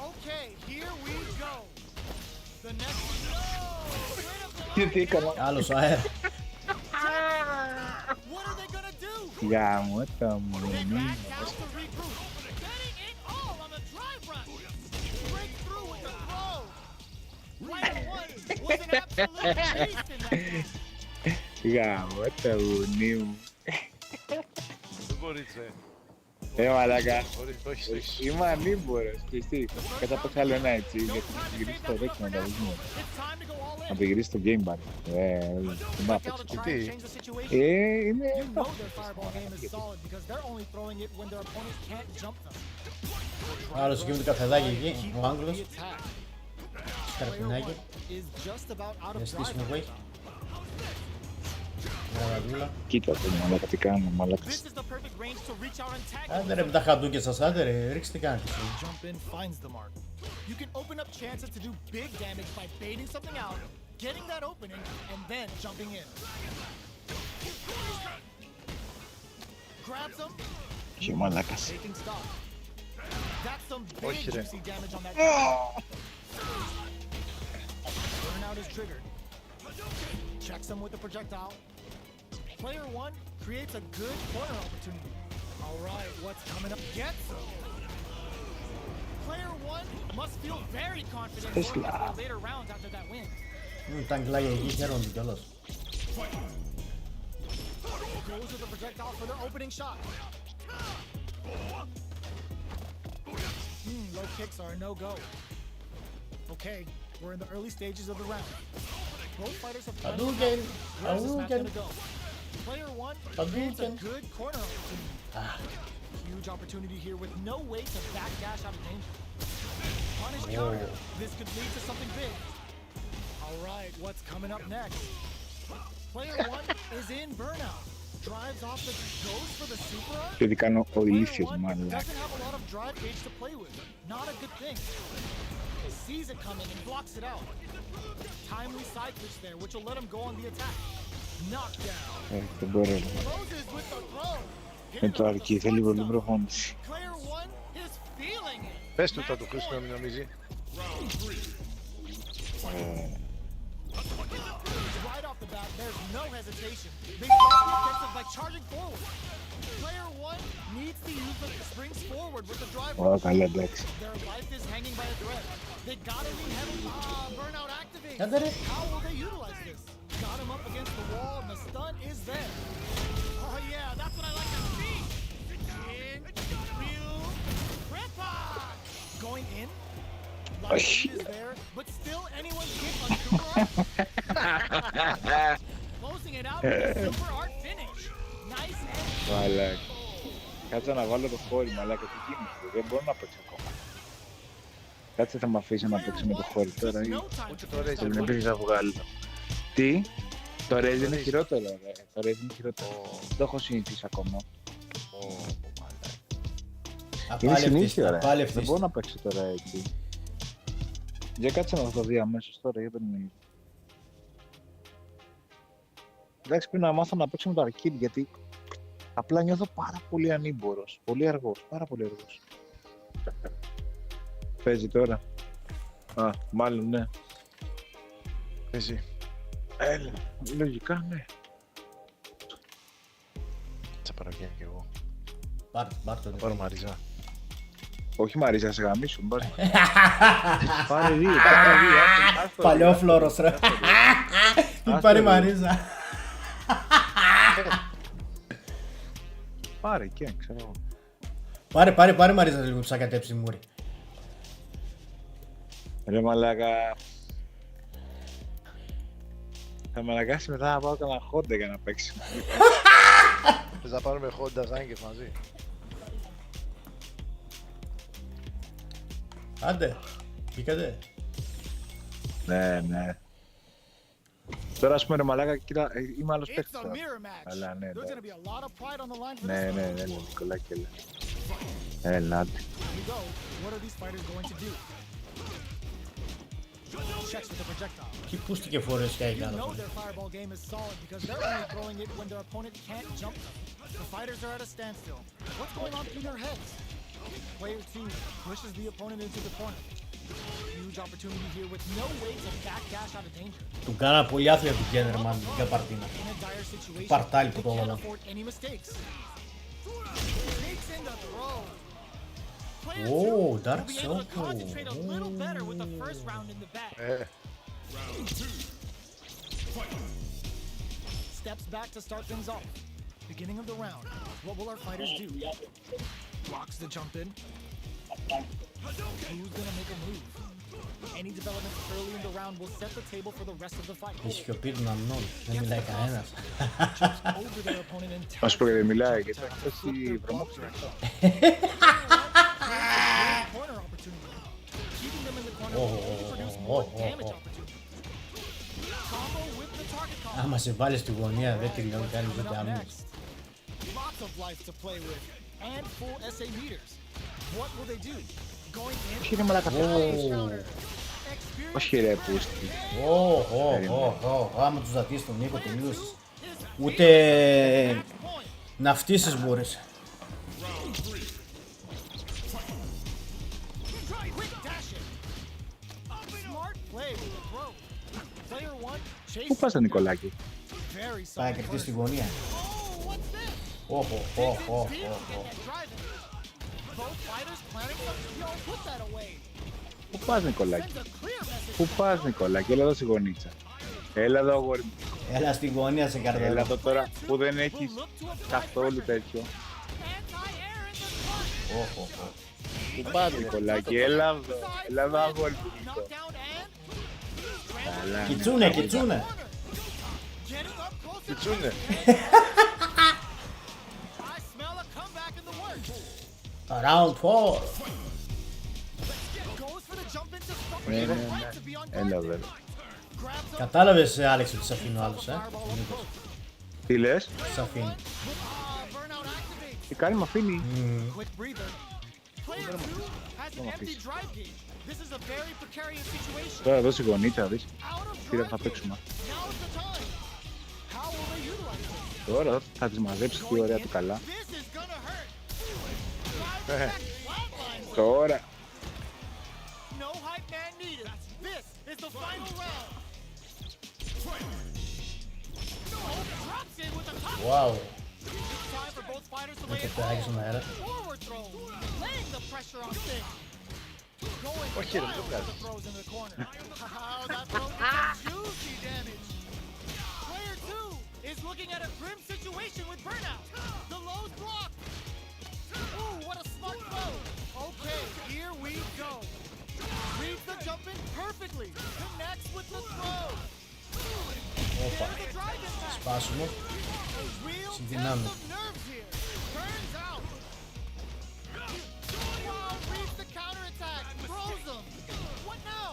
S4: Okay, here we go. The next
S1: Τι έκανα.
S3: Άλλος αέρα.
S4: What are they gonna do?
S1: Γάμο το
S4: They
S1: μουνί.
S4: back down to regroup. Getting it all on the drive rush. Break through with the throw. Player 1 was an absolute beast in that game.
S1: Γάμο το μουνί μου.
S2: Δεν μπορείς
S1: Μαλάκα.
S2: Μπορείς, όχι, όχι.
S1: Είμαι ανήμπορος. Και τι, κατά το άλλο ένα έτσι, γιατί θα γυρίσει το δέκιμο να
S4: It's time to go all in.
S1: να το γυρίσει το game bar. Δεν πάω
S4: Out to
S1: παίξω.
S4: try
S2: τι?
S4: and change the situation.
S1: Είναι...
S4: You know their fireball game is solid because they're only throwing it when their opponent can't jump them.
S3: Άλλος εκεί με το καφεδάκι εκεί,
S4: Keep
S3: ο
S4: up
S3: Άγγλος.
S4: the attack. Player
S3: Σκαρπινάκι.
S4: 1 is just about out of
S3: Για στήσιμο
S4: drive.
S3: που έχει. Ραβαδούλα.
S1: Κοίτα το μαλάκα τι κάνω, μαλάκα.
S4: This is the perfect range to reach out and tag
S3: Άντε
S4: them.
S3: ρε με τα χαντούκια σας, άντε ρε, ρίξτε τι κάνετε.
S4: Jump in finds the mark. You can open up chances to do big damage by baiting something out, getting that opening, and then jumping in. Grabs them,
S1: Και μαλάκας.
S4: taking stock. That's some big
S2: Όχι, ρε.
S4: juicy damage on that. Burnout is triggered. Checks them with the projectile. Player 1 creates a good corner opportunity. All right, what's coming up? Gets them. Player 1 must feel very confident going into their later rounds after that win.
S3: Τα αγγλάκια εκεί χαίρονται κιόλας.
S4: Goes with the projectile for their opening shot. Low kicks are a no-go. Okay, we're in the early stages of the round. Both fighters have plenty of
S3: Hadouken!
S4: offense. Where's this match
S3: Hadouken!
S4: gonna go? Player 1 creates a
S3: Hadouken!
S4: good corner opportunity. Huge opportunity here with no way to backdash out of danger. Punish counter. This could lead to something big. All right, what's coming up next? Player 1 is in burnout. Drives off the goes for the super arc.
S1: Και τι κάνω ο
S4: Player
S1: ηλίθιος
S4: 1
S1: μαλάκα.
S4: doesn't have a lot of drive gauge to play with. Not a good thing. Sees it coming and blocks it out. Timely side switch there, which will let him go on the attack. Knockdown.
S1: Δεν μπορώ.
S4: Closes with the throw.
S1: Με το αρκεί θέλει πολύ προπόνηση.
S4: Player 1 is feeling it.
S2: Πες του θα του χρήσουν να μην νομίζει.
S4: Right off the bat, there's no hesitation. They start the offensive by charging forward. Player 1 needs to use the springs forward with the drive.
S1: Ω, καλά εντάξει.
S4: Their life is hanging by a thread. They gotta lean heavily. Burnout activates.
S3: Άντε ρε.
S4: How will they utilize this? Got him up against the wall and the stun is there. Oh yeah, that's what I like to see. In, real, grandpa! Going in. Light is there, but still anyone's hit on super art. Closing it out with a super art finish. Nice and
S1: Μαλάκα. Κάτσε να βάλω το χώρι, μαλάκα, τι γίνεται, δεν μπορώ να παίξω ακόμα. Κάτσε θα με αφήσει να παίξω με το χώρι τώρα ή
S2: Ούτε το Razer.
S1: θέλει να πήγες να βγάλει. Τι, το Razer είναι χειρότερο, ρε. Το Razer είναι χειρότερο. Δεν το έχω συνηθίσει ακόμα. Είναι συνήθεια, ρε. Δεν μπορώ να παίξω τώρα έτσι. Για κάτσε να το δει αμέσως τώρα, γιατί δεν είναι. Εντάξει, πρέπει να μάθω να παίξω με το arcade, γιατί απλά νιώθω πάρα πολύ ανήμπορος. Πολύ αργός, πάρα πολύ αργός. Παίζει τώρα. Α, μάλλον ναι.
S2: Παίζει.
S1: Έλα, λογικά ναι.
S2: Θα πάρω και εγώ.
S3: Πάρ' το.
S2: Θα πάρω Μαρίζα.
S1: Όχι Μαρίζα, σε γαμίσω, μην πάρεις. Πάρε δύο.
S3: Παλιόφλωρος ρε. Μην πάρει Μαρίζα.
S1: Πάρε και, ξέρω εγώ.
S3: Πάρε Μαρίζα λίγο που σαν κατέψει μούρι.
S1: Ρε μαλάκα. Θα με αναγκάσει μετά να πάω κανένα Honda για να παίξει.
S2: Θες να πάρουμε Honda Zangief μαζί.
S3: Άντε, βγήκατε.
S1: Ναι. Τώρα ας πούμε ρε μαλάκα, κοίτα, είμαι άλλος
S4: it's
S1: παίκτης
S4: a
S1: τώρα.
S4: mirror match.
S1: Αλλά ναι,
S4: There's
S1: εντάξει.
S4: gonna be a lot of pride on the line for
S1: Ναι,
S4: this one.
S1: Νικολάκη, έλα. Έλα, άντε.
S4: Here we go. What are these fighters going to do? Checks with the projectile.
S3: Τι πούστηκε φορές και
S4: You
S3: έκανε.
S4: know their fireball game is solid because they're only throwing it when their opponent can't jump them. The fighters are at a standstill. What's going on through their heads? Player 2 pushes the opponent into the corner. Huge opportunity here with no way to backdash out of danger.
S3: Του κάνα πολύ άθλια του Γκένερμαν για παρτίνα.
S4: In a dire situation,
S3: Παρτάλι που
S4: they
S3: το
S4: can't
S3: έβαλα.
S4: afford any mistakes. Takes in the throw. Player
S3: Oh,
S4: 2
S3: Dark
S4: will be able to
S3: Soul.
S4: concentrate a little better with the first round in the bag. Steps back to start things off. Beginning of the round. What will our fighters do? Blocks the jump in. Who's gonna make a move? Any developments early in the round will set the table for the rest of the fight.
S3: Η σιωπή του αμνών, δεν μιλάει κανένας.
S4: Over their opponent and
S1: Ας πω και δεν μιλάει, γιατί θα χτώσει βρωμόξυνα.
S4: corner opportunity. Keeping them in the corner will only produce more damage opportunities. Combo with the target combo.
S3: Άμα σε βάλει στη γωνία δεν τελειώνει κανείς
S4: Coming
S3: ούτε
S4: up
S3: άμυνος.
S4: next. Lots of life to play with and full SA meters. What will they do? Going in.
S1: Όχι ρε μαλάκα, όχι ρε πούστη.
S3: Άμα τους δατείς τον Νίκο τελείωσες. Ούτε να φτύσεις μπορείς.
S1: Πού πας Νικολάκη?
S3: Πάει να κρυφτεί στη γωνία.
S1: Πού πας Νικολάκη? Πού πας Νικολάκη? Έλα εδώ στη γωνίτσα. Έλα εδώ αγόρι μου.
S3: Έλα στη γωνία σε
S1: Έλα
S3: καρδέλα.
S1: εδώ τώρα που δεν έχεις καθόλου τέτοιο. Πού πας Νικολάκη? Έλα εδώ. Έλα εδώ αγόρι μου. Καλά.
S3: Κιτσούνε, κιτσούνε.
S2: Κιτσούνε.
S3: Round 4.
S1: Ναι. Έλα βέβαια.
S3: Κατάλαβες Άλεξ ότι σε αφήνει ο άλλος, ο Νίκος.
S1: Τι λες?
S3: Σε αφήνει.
S1: Τι κάνει, μ' αφήνει. Τώρα εδώ στη γωνίτσα, δεις. Κοίτα που θα παίξουμε. Τώρα θα τις μαζέψει τι ωραία του καλά. Τώρα.
S3: Wow. Με το περάκι στον αέρα.
S2: Όχι ρε, δεν το βγάζεις.
S4: is looking at a grim situation with burnout. The low's blocked. Ooh, what a smart throw. Okay, here we go. Reads the jump in perfectly. Connects with the throw.
S3: Όπα.
S4: There's the drive impact.
S3: Σπάσιμο.
S4: A real
S3: Συνδυνάμει.
S4: test of nerves here. Turns out. Wow, reads the counterattack. Throws him. What now?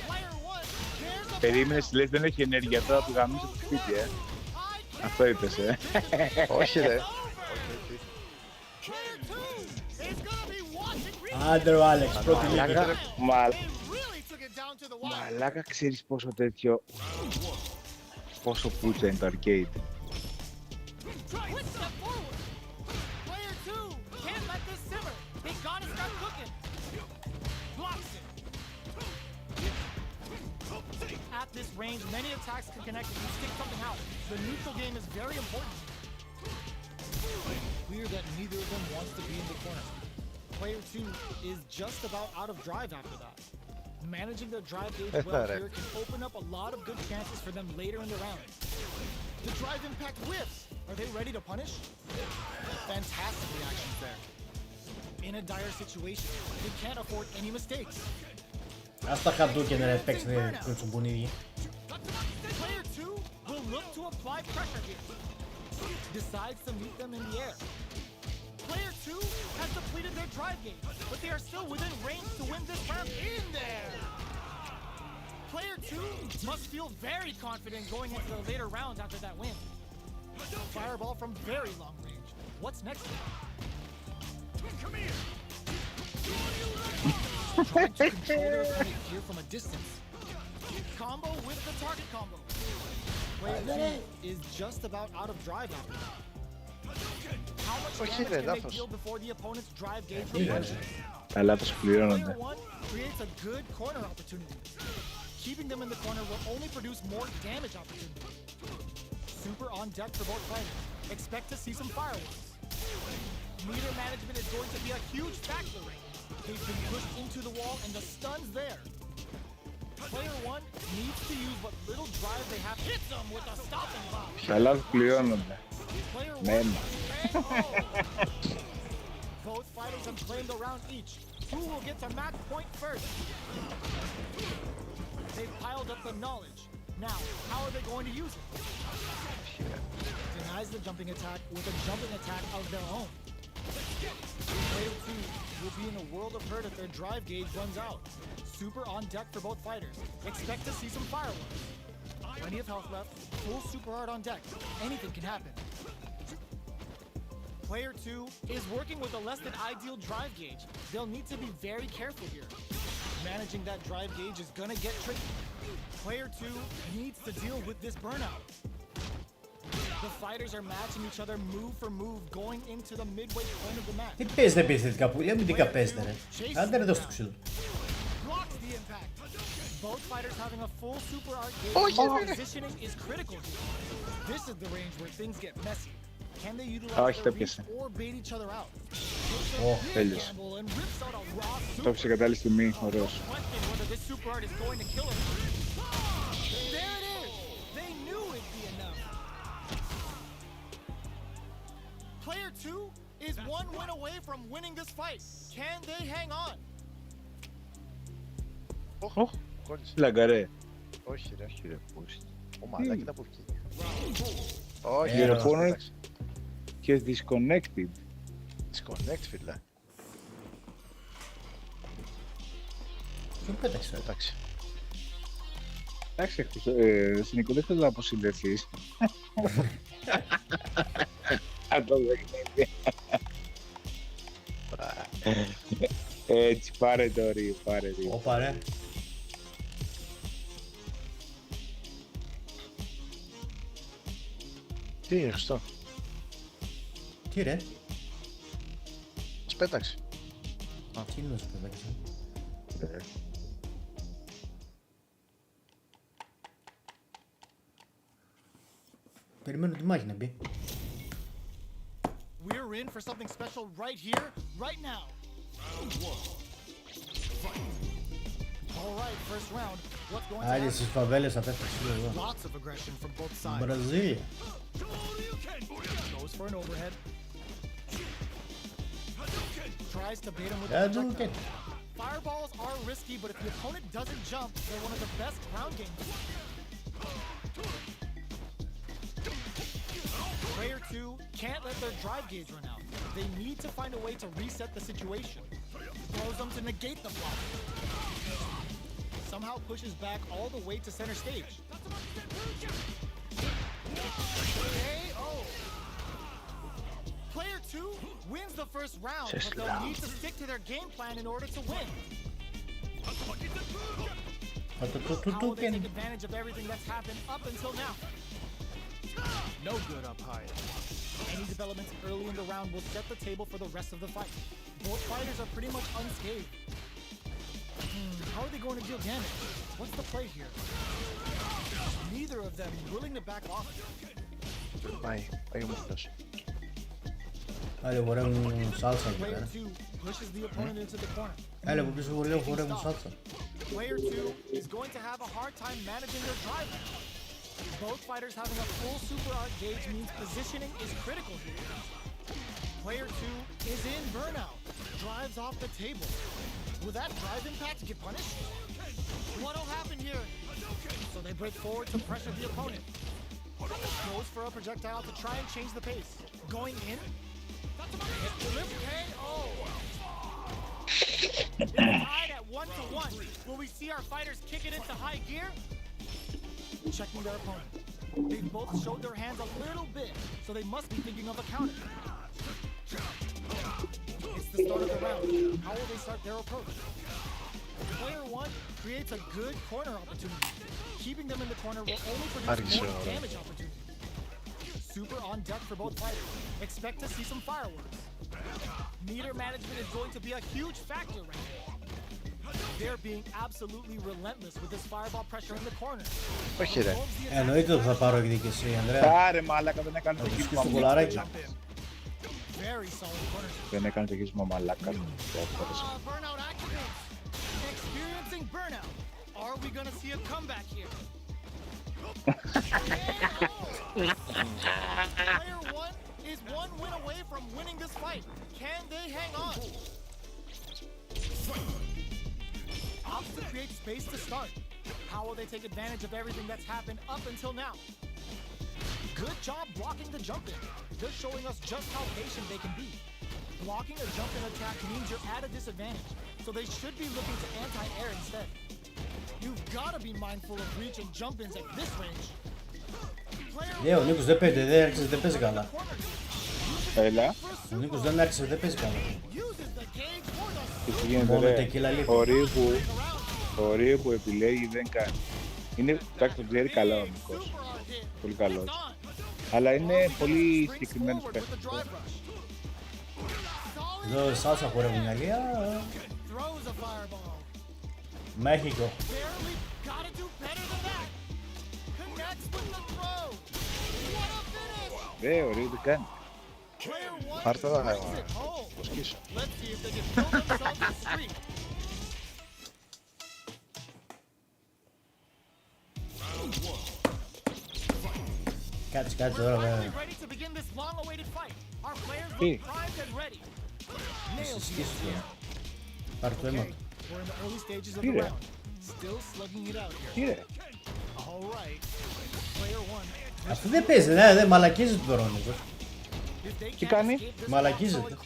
S4: Player one. There's a
S1: Περίμενες, λες δεν έχει ενέργεια τώρα που γαμίσω το σπίτι, Αυτό είπες,
S2: Όχι ρε.
S4: Player two is gonna be watching.
S3: Άντε ο Άλεξ, πρώτη λίγα.
S4: They really took it down to the wire.
S1: Μαλάκα, ξέρεις πόσο τέτοιο... Πόσο πούτσα είναι το arcade.
S4: Quick step forward. Player two can't let this simmer. They gotta start cooking. Blocks it. At this range, many attacks can connect if you stick something out. The neutral game is very important. Clear that neither of them wants to be in the corner. Player two is just about out of drive after that. Managing their drive gauge well here can open up a lot of good chances for them later in the round. The drive impact whiffs. Are they ready to punish? Fantastic reactions there. In a dire situation, they can't afford any mistakes.
S3: Ας τα χαντούκια να παίξουν το τσουμπουνίδι.
S4: Player 2 will look to apply pressure here. Decides to meet them in the air. Player 2 has depleted their drive gauge, but they are still within range to win this round in there. Player 2 must feel very confident going into the later rounds after that win. Fireball from very long range. What's next? Come here. Trying to control their opponent here from a distance. Combo with the target combo. Player 2 is just about out of drive after that. How much damage can they deal before the opponent's drive gauge replenishes?
S1: Τα λάθος πληρώνονται.
S4: Player 1 creates a good corner opportunity. Keeping them in the corner will only produce more damage opportunities. Super on deck for both players. Expect to see some fireworks. Meter management is going to be a huge factor right now. They've been pushed into the wall and the stun's there. Player 1 needs to use what little drive they have. Hits them with a stopping block.
S1: Τα λάθος πληρώνονται.
S4: Player 1
S1: Man.
S4: Both fighters have claimed a round each. Who will get to match point first? They've piled up the knowledge. Now, how are they going to use it? Denies the jumping attack with a jumping attack of their own. Player 2 will be in a world of hurt if their drive gauge runs out. Super on deck for both fighters. Expect to see some fireworks. Plenty of health left. Full super hard on deck. Anything can happen. Player 2 is working with a less than ideal drive gauge. They'll need to be very careful here. Managing that drive gauge is gonna get tricky. Player 2 needs to deal with this burnout. The fighters are matching each other move for move going into the midway point of the match.
S3: Τι παίζετε επιθετικά πουλιά, αμυντικά παίζετε ρε. Άντε ρε δώσ' το ξύλο.
S4: Blocks the impact. Both fighters having a full super art gauge. Positioning is critical here. This is the range where things get messy. Can they utilize their reach or bait each other out?
S1: Τέλειος.
S4: And rips out a raw super.
S1: Το έπαιξε κατάλληλη στιγμή, ωραίος.
S4: Question whether this super art is going to kill him. There it is. They knew it'd be enough. Player 2 is one win away from winning this fight. Can they hang on?
S1: Λαγκαρέ.
S2: Όχι ρε.
S1: Όχι ρε, πώς.
S2: Ο μαλάκι ήταν από εκεί.
S1: Your
S2: Όχι ρε.
S1: opponent has disconnected.
S2: Disconnect φίλε.
S3: Τι πέταξε.
S2: Εντάξει.
S1: Εντάξει, Νίκο, δεν θέλω να αποσυνδεθείς. Αυτό δεν είναι. Έτσι, πάρε το ρί, πάρε ρί.
S3: Όπα ρε.
S2: Τι είναι αυτό.
S3: Τι ρε.
S2: Σπέταξε.
S3: Τι είναι να σου πέταξε. Περιμένω τη μάχη να μπει.
S4: We're in for something special right here, right now. All right, first round. What's going to
S3: Άντε
S4: happen?
S3: στις φαβέλες θα πέφτει εδώ.
S4: Lots of aggression from both sides.
S3: Βραζίλια.
S4: Goes for an overhead. Tries to bait him with
S3: Yeah,
S4: the
S3: do
S4: projectile.
S3: it.
S4: Fireballs are risky, but if the opponent doesn't jump, they're one of the best ground games. Player 2 can't let their drive gauge run out. They need to find a way to reset the situation. Throws them to negate the block. Somehow pushes back all the way to center stage. KO! Player 2 wins the first round, but they'll need to stick to their game plan in order to win. How will they take advantage of everything that's happened up until now? No good up high. Any developments early in the round will set the table for the rest of the fight. Both fighters are pretty much unscathed. How are they going to deal damage? What's the play here? Neither of them willing to back off.
S2: Πάει ο μούχλος.
S3: Άλλοι χορεύουν σάλσα εκεί
S4: Player
S3: πέρα.
S4: 2 pushes the opponent into the corner.
S3: Άλλοι από πίσω χορεύουν σάλσα.
S4: Player 2 is going to have a hard time managing their drive. Both fighters having a full super art gauge means positioning is critical here. Player 2 is in burnout. Drives off the table. Will that drive impact get punished? What'll happen here? So they break forward to pressure the opponent. Goes for a projectile to try and change the pace. Going in. Flip KO. It's tied at 1-1. Will we see our fighters kick it into high gear? Checking their opponent. They've both showed their hands a little bit, so they must be thinking of a counter. It's the start of the round. How will they start their approach? Player 1 creates a good corner opportunity. Keeping them in the corner will only produce more damage opportunities. Super on deck for both fighters. Expect to see some fireworks. Meter management is going to be a huge factor right now. They're being absolutely relentless with this fireball pressure in the corner.
S2: Όχι ρε.
S3: Εννοείται ότι θα πάρω εκδίκηση, Ανδρέα.
S1: Άρε μαλάκα, δεν έκανε το
S3: Θα
S1: γύρισμα
S3: στο
S1: μου.
S3: κουλαράκι.
S4: Very solid corner.
S1: Δεν έκανε το γύρισμα μαλάκα.
S4: Burnout activates. Experiencing burnout. Are we gonna see a comeback here? Player 1 is one win away from winning this fight. Can they hang on? Opts to create space to start. How will they take advantage of everything that's happened up until now? Good job blocking the jump in. They're showing us just how patient they can be. Blocking a jump in attack means you're at a disadvantage, so they should be looking to anti-air instead. You've got to be mindful of reach and jump-ins at this range.
S3: Ναι, ο Νίκος δεν παίζει καλά.
S1: Έλα.
S3: Ο Νίκος δεν άρχισε, δεν παίζει καλά.
S1: Και τι γίνεται
S3: Μόνο
S1: ρε.
S3: τεκίλα λίγο.
S1: Ο ρίο που επιλέγει δεν κάνει. Είναι, εντάξει, το ξέρει καλά ο Νίκος. Πολύ καλός. Αλλά είναι πολύ συγκεκριμένος παίκτης.
S3: Εδώ σάλσα χορεύουν μια Γαλλία. Μέχικο.
S1: Ρε, ο ρίο τι κάνει.
S2: Πάρ' το εδώ, θα το σκίσω.
S3: Κάτσε τώρα βέβαια.
S1: Τι.
S3: Σε σκίσω τώρα. Πάρ' το αίμα του.
S1: Τι ρε. Τι ρε.
S3: Αυτό δεν παίζει, δεν μαλακίζεται τώρα ο Νίκος.
S1: Τι κάνει.
S3: Μαλακίζεται.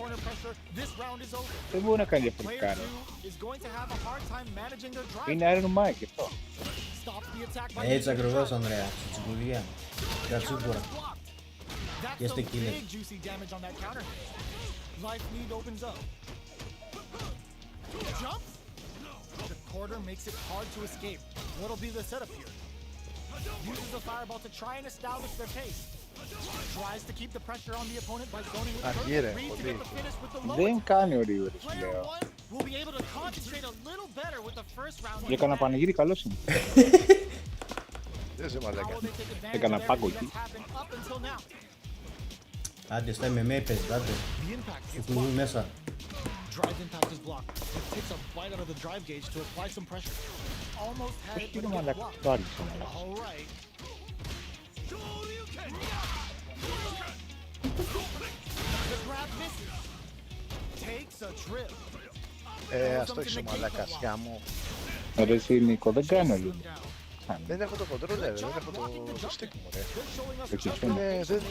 S1: Δεν μπορεί να κάνει διαφορετικά ρε. Είναι Iron Mike και αυτό.
S3: Έτσι ακριβώς, Ανδρέα. Τσιμπουδιά. Κατσούκουρα. Και είστε κύλες.
S4: The quarter makes it hard to escape. What'll be the setup here? Uses the fireball to try and establish their pace. Tries to keep the pressure on the opponent by zoning with
S2: Αργύρε,
S4: Agrees to get the finish with the low.
S1: Δεν κάνει ο ρίο ρε σου
S4: Player
S1: λέω.
S4: 1 will be able to concentrate a little better with the first round.
S1: Για κανένα πανηγύρι καλός είναι.
S2: Δεν σε μαλάκα.
S4: How will they take advantage
S1: Έκανα
S4: of
S1: πάγκο
S4: everything
S1: εκεί.
S4: that's happened up until now?
S3: Άντε, στα MMA παίζει, άντε.
S4: The impact
S3: Σου
S4: is
S3: κουνούν
S4: blocked.
S3: μέσα.
S4: Drive impact is blocked. It takes a bite out of the drive gauge to apply some pressure. almost had it,
S1: Όχι
S4: but
S1: είναι
S4: it
S1: μαλάκα,
S4: blocked.
S1: το άργησα μαλάκα.
S4: All right. The grab misses. Takes a trip.
S2: Ας το έχεις ο μαλάκας, γάμο.
S1: Ρε εσύ Νίκο, δεν κάνω λίγο.
S2: Δεν έχω το controller, δεν έχω το stick μου, ρε.
S1: Έτσι φαίνεται.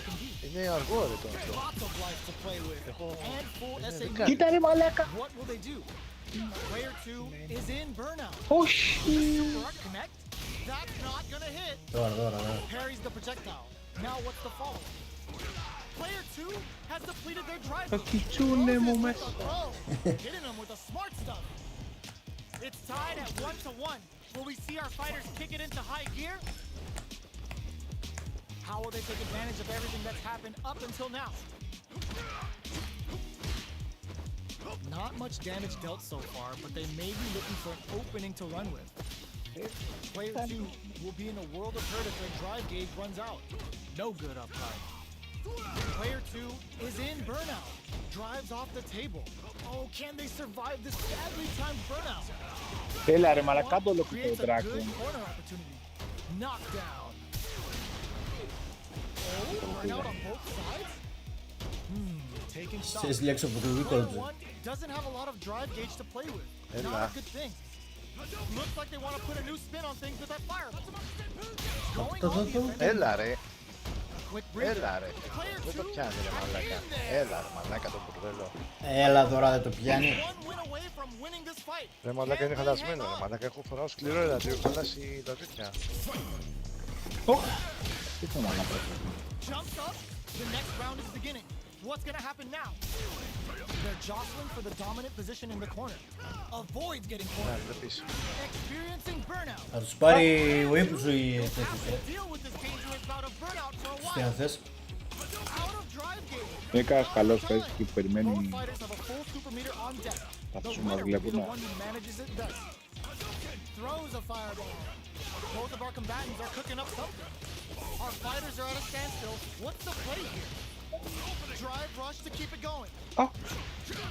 S2: Είναι αργό, ρε, το αυτό.
S4: Lots of life to play with. And full
S2: δεν
S4: SAV.
S2: κάνει.
S1: Κοίτα ρε μαλάκα.
S4: What will they do? Player 2 is in burnout.
S1: Όχι.
S4: Super connect. That's not gonna hit.
S3: Τώρα.
S4: Parries the projectile. Now what's the follow? Player 2 has depleted their drive.
S1: Θα κιτσούνε μου μέσα.
S4: Hitting them with the smart stuff. It's tied at 1-1. Will we see our fighters kick it into high gear? How will they take advantage of everything that's happened up until now? Not much damage dealt so far, but they may be looking for an opening to run with. Player 2 will be in a world of hurt if their drive gauge runs out. No good up high. Player 2 is in burnout. Drives off the table. Oh, can they survive this badly timed burnout?
S1: Έλα ρε μαλάκα, κάτω όλο
S4: Creates
S1: το
S4: a
S1: τράκο.
S4: good corner opportunity. Knockdown. Oh, burnout on both sides? Taking shots.
S3: Ξέρεις λέξη από το δύσκολο
S4: Player
S3: του.
S4: 1 doesn't have a lot of drive gauge to play with. Not a good thing. Looks like they want to put a new spin on things with that fireball. Going on the offensive.
S2: Έλα, ρε.
S4: Quick breather.
S2: Έλα, ρε.
S4: Player
S2: Δεν το
S4: 2
S2: πιάνει, ρε, μαλάκα.
S4: in there.
S2: Έλα, ρε, μαλάκα, το μπουρδέλο.
S3: Έλα τώρα, δεν το πιάνει.
S4: One win away from winning this fight.
S2: Ρε, μαλάκα, είναι χαλασμένο, ρε, μαλάκα. Έχω φοράω σκληρό, δηλαδή, έχω χαλάσει τα τέτοια.
S1: Τι το μαλάκα.
S4: Jumps up. The next round is beginning. What's gonna happen now? They're jostling for the dominant position in the corner. Avoids getting
S2: Ναι,
S4: cornered.
S2: δεν πεις.
S4: Experiencing burnout.
S3: Θα τους πάρει ο ύπνος ή τέτοιος.
S4: Deal with this dangerous bout of burnout for a
S3: Τι αν
S4: while.
S3: θες.
S4: Out of drive gauge.
S1: Είναι κανένας καλός παίζεις και
S4: Both
S1: περιμένει.
S4: fighters have a full super meter on deck.
S1: Θα
S4: The
S1: τους
S4: winner
S1: μας
S4: will be the
S1: βλέπουν.
S4: one who manages it best. Throws a fireball. Both of our combatants are cooking up something. Our fighters are at a standstill. What's the play here? Drive rush to keep it going.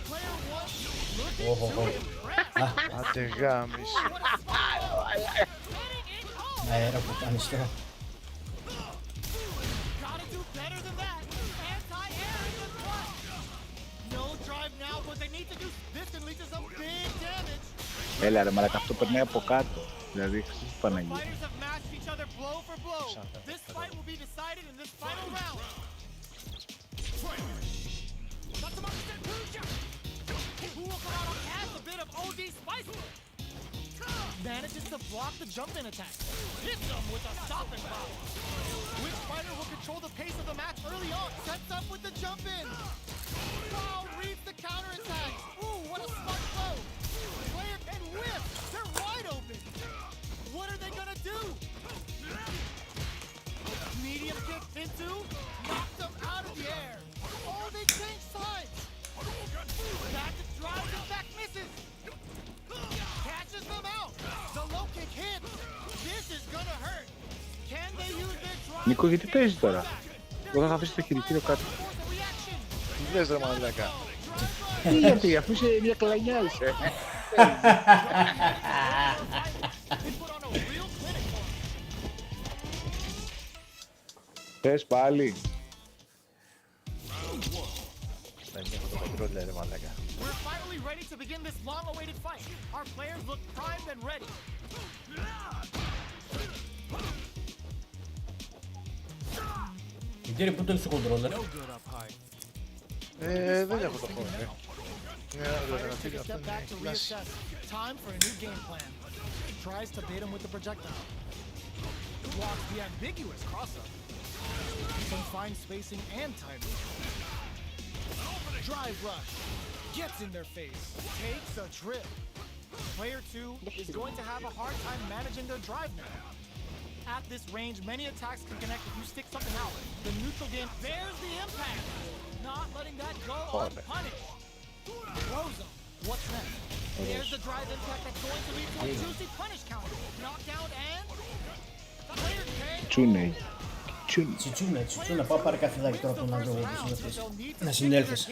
S4: Player 1 looking to impress.
S2: Άντε γάμισε.
S4: What a spot! Getting it home.
S3: Αέρα που κάνει τώρα.
S4: Gotta do better than that. Anti-air in the front. No drive now, but they need to do this and lead to some big damage.
S1: Έλα ρε μαλάκα, αυτό περνάει από κάτω. Δηλαδή, χρυσή Παναγία.
S4: Fighters have matched each other blow for blow. This fight will be decided in this final round. Who will come out on has a bit of OD spice. Manages to block the jump-in attack. Hits them with a stopping power. Which fighter will control the pace of the match early on? Sets up with the jump-in. Wow, reads the counter-attack. Ooh, what a smart throw. Player and whip. They're wide open. What are they gonna do? Medium kick into, knocks them out of the air. Oh, they change sides. Back to drive and back misses. Catches them out. The low kick hits. This is gonna hurt. Can they use their drive?
S1: Νίκο, γιατί παίζει τώρα. Εγώ θα αφήσω το χειριτήριο κάτω.
S2: Τι λες, ρε, μαλάκα.
S1: Τι γιατί, αφού είσαι μια κλανιά είσαι. Θες πάλι.
S2: Δεν έχω το controller, ρε, μαλάκα.
S4: We're finally ready to begin this long-awaited fight. Our players look primed and ready.
S3: Κύριε, πού το έχεις το controller.
S4: No good up high.
S2: Δεν έχω το χώρο, ρε.
S4: Fighters take a step back to reassess. Time for a new game plan. Tries to bait him with the projectile. Blocks the ambiguous cross-up. Some fine spacing and timing. Drive rush. Gets in their face. Takes a trip. Player 2 is going to have a hard time managing their drive now. At this range, many attacks can connect if you stick something out. The neutral game, there's the impact. Not letting that go unpunished. Throws him. What's next? There's the drive impact that's going to lead to a juicy punish counter. Knockdown and... Player 10.
S1: Τσούνε. Τσούνε.
S3: Τσιτσούνα, πάω πάρε καφεδάκι τώρα από τον άντρο που συνεχίσει. Να συνέλθεις.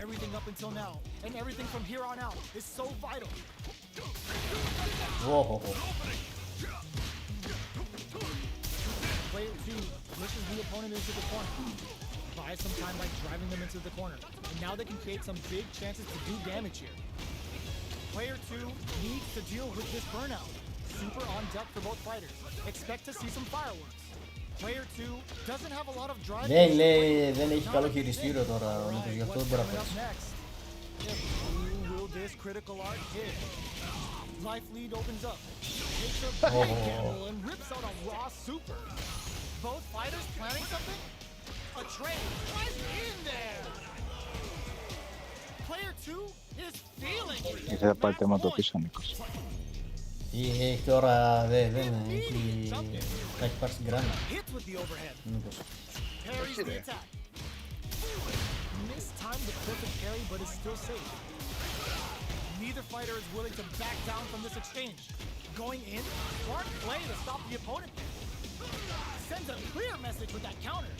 S4: Everything up until now, and everything from here on out, is so vital.
S3: Whoa.
S4: Player 2 pushes the opponent into the corner. Buys some time by driving them into the corner. And now they can create some big chances to do damage here. Player 2 needs to deal with this burnout. Super on deck for both fighters. Expect to see some fireworks. Player 2 doesn't have a lot of drive.
S3: Λέει δεν έχει καλό χειριστήριο τώρα ο Νίκος, γι' αυτό δεν μπορεί να παίξει.
S4: Will this critical art hit? Life lead opens up. Takes a big gamble and rips out a raw super. Both fighters planning something? A trade right in there. Player 2 is feeling it.
S1: Ήθελα πάλι θέμα το πίσω, Νίκος.
S3: Έχει τώρα, δεν έχει, θα έχει πάρει στην κράνη. Μήπως.
S4: Mistimed the perfect parry, but is still safe. Neither fighter is willing to back down from this exchange. Going in, smart play to stop the opponent. Sends a clear message with that counter.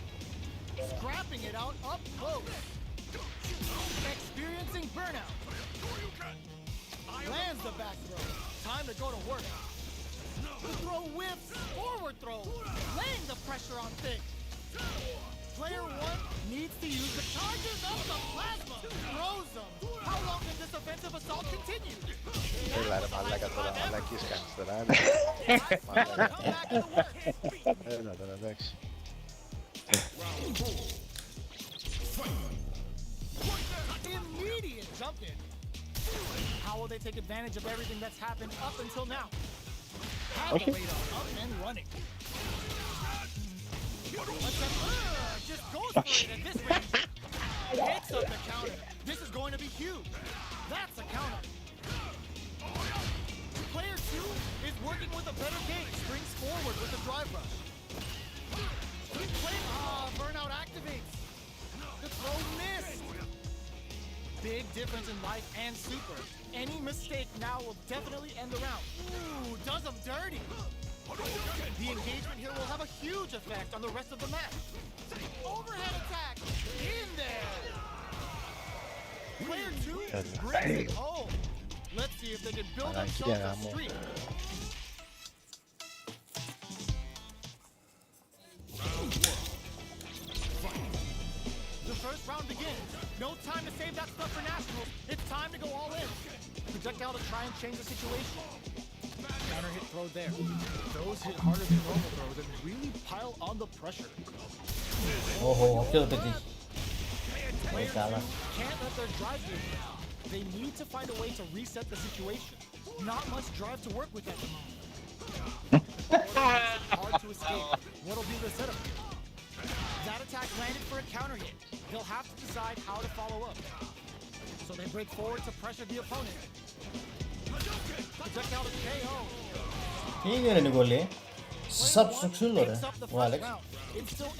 S4: Scrapping it out up close. Experiencing burnout. Lands the back throw. Time to go to work. The throw whiffs. Forward throw. Laying the pressure on thick. Player 1 needs to use the charges of the plasma. Throws them. How long can this offensive assault continue?
S2: Έλα ρε μαλάκα τώρα, μαλακίες κάνεις τώρα. Έλα τώρα, εντάξει.
S4: Immediate jump in. How will they take advantage of everything that's happened up until now? Have the radar up and running. Just goes for it at this range. Hits up the counter. This is going to be huge. That's a counter. Player 2 is working with a better gauge. Springs forward with the drive rush. Burnout activates. The throw missed. Big difference in life and super. Any mistake now will definitely end the round. Ooh, does him dirty. The engagement here will have a huge effect on the rest of the match. Overhead attack. In there. Player 2 brings it home. Let's see if they can build themselves a streak. The first round begins. No time to save that stuff for nationals. It's time to go all in. Projectile to try and change the situation. Counter hit throw there. Those hit harder than normal throws and really pile on the pressure.
S3: Αυτό το πετύχει. Καλά.
S4: Can't let their drive get down. They need to find a way to reset the situation. Not much drive to work with at the moment. Hard to escape. What'll be the setup here? That attack landed for a counter hit. He'll have to decide how to follow up. So they break forward to pressure the opponent. Projectile to KO.
S3: Τι έγινε Νικολή, σάψε στο ξύλο ρε, ο Άλεξ.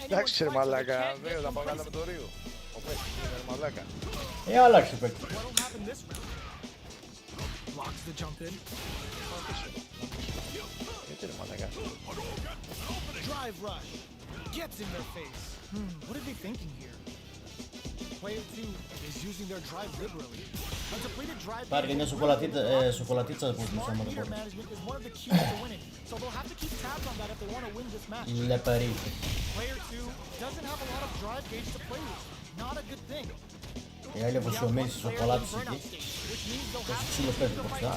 S2: Εντάξει ρε μαλάκα, δεν θα πάω κάτω με το Ρίο. Ο παίκτης είναι μαλάκα.
S3: Άλλαξε ο παίκτης.
S2: Γιατί ρε μαλάκα.
S4: Drive rush. Gets in their face. What are they thinking here? Player 2 is using their drive liberally. A depleted drive
S3: Πάρει μια σοκολατίτσα που πούσαμε το πόδι.
S4: management is one of the keys to winning. So they'll have to keep tabs on that if they want to win this match.
S3: Λεπερί.
S4: Player 2 doesn't have a lot of drive gauge to play with. Not a good thing.
S3: Η άλλη αφοσιωμένη στη σοκολάτη εκεί. Τόσο ξύλο πέφτει μπροστά.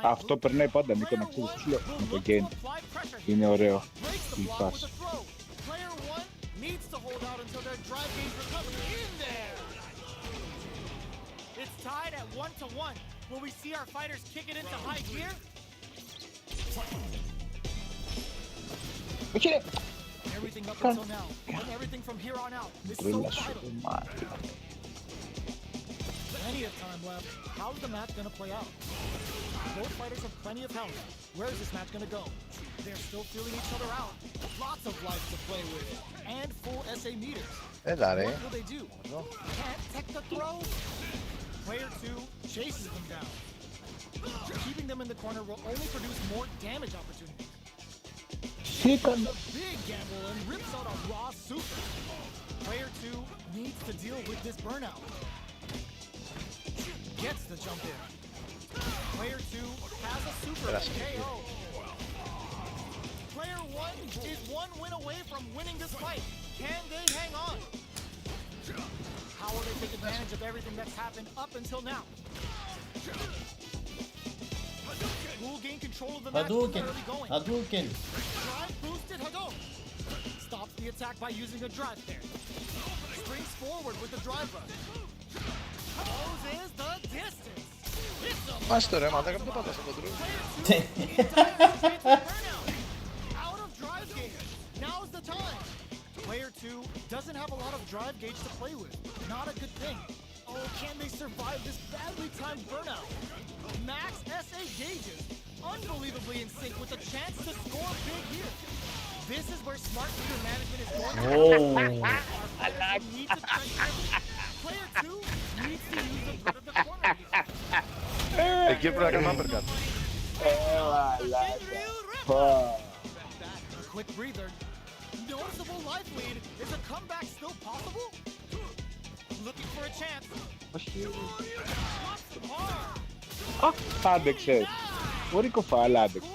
S1: Αυτό περνάει πάντα, Νίκο, να ξέρεις ξύλο με το game. Είναι ωραίο. Η φάση.
S4: Needs to hold out until their drive gauge recovers. In there! It's tied at 1-1. Will we see our fighters kick it into high gear? Everything up until now, and everything from here on out, is so vital. Plenty of time left. How's the match gonna play out? Both fighters have plenty of health. Where is this match gonna go? They're still feeling each other out. Lots of life to play with. And full SA meters.
S2: Έλα ρε.
S4: What will they do? Can't tech the throw? Player 2 chases them down. Keeping them in the corner will only produce more damage opportunities.
S1: Τι έκανα.
S4: Big gamble and rips out a raw super. Player 2 needs to deal with this burnout. Gets the jump in. Player 2 has a super KO. Player 1 is one win away from winning this fight. Can they hang on? How will they take advantage of everything that's happened up until now? Who will gain control of the match from
S3: Hadouken.
S4: early going?
S3: Hadouken.
S4: Drive boosted Hadouken. Stops the attack by using a drive there. Springs forward with the drive rush. Closes the distance.
S2: Μας το ρε μάτα, το πάτα στο κοντρόλ.
S4: Out of drive gauge. Now's the time. Player 2 doesn't have a lot of drive gauge to play with. Not a good thing. Oh, can they survive this badly timed burnout? Max SA gauges, unbelievably in sync with a chance to score big here. This is where smart meter management is going to happen. Need to Player 2 needs to use the foot of the corner here.
S2: Εκεί πρέπει να κάνουμε uppercut.
S4: A quick breather. Noticeable life lead. Is a comeback still possible? Looking for a chance.
S1: Άντεξες. Μπορεί κοφάλα άντεξες.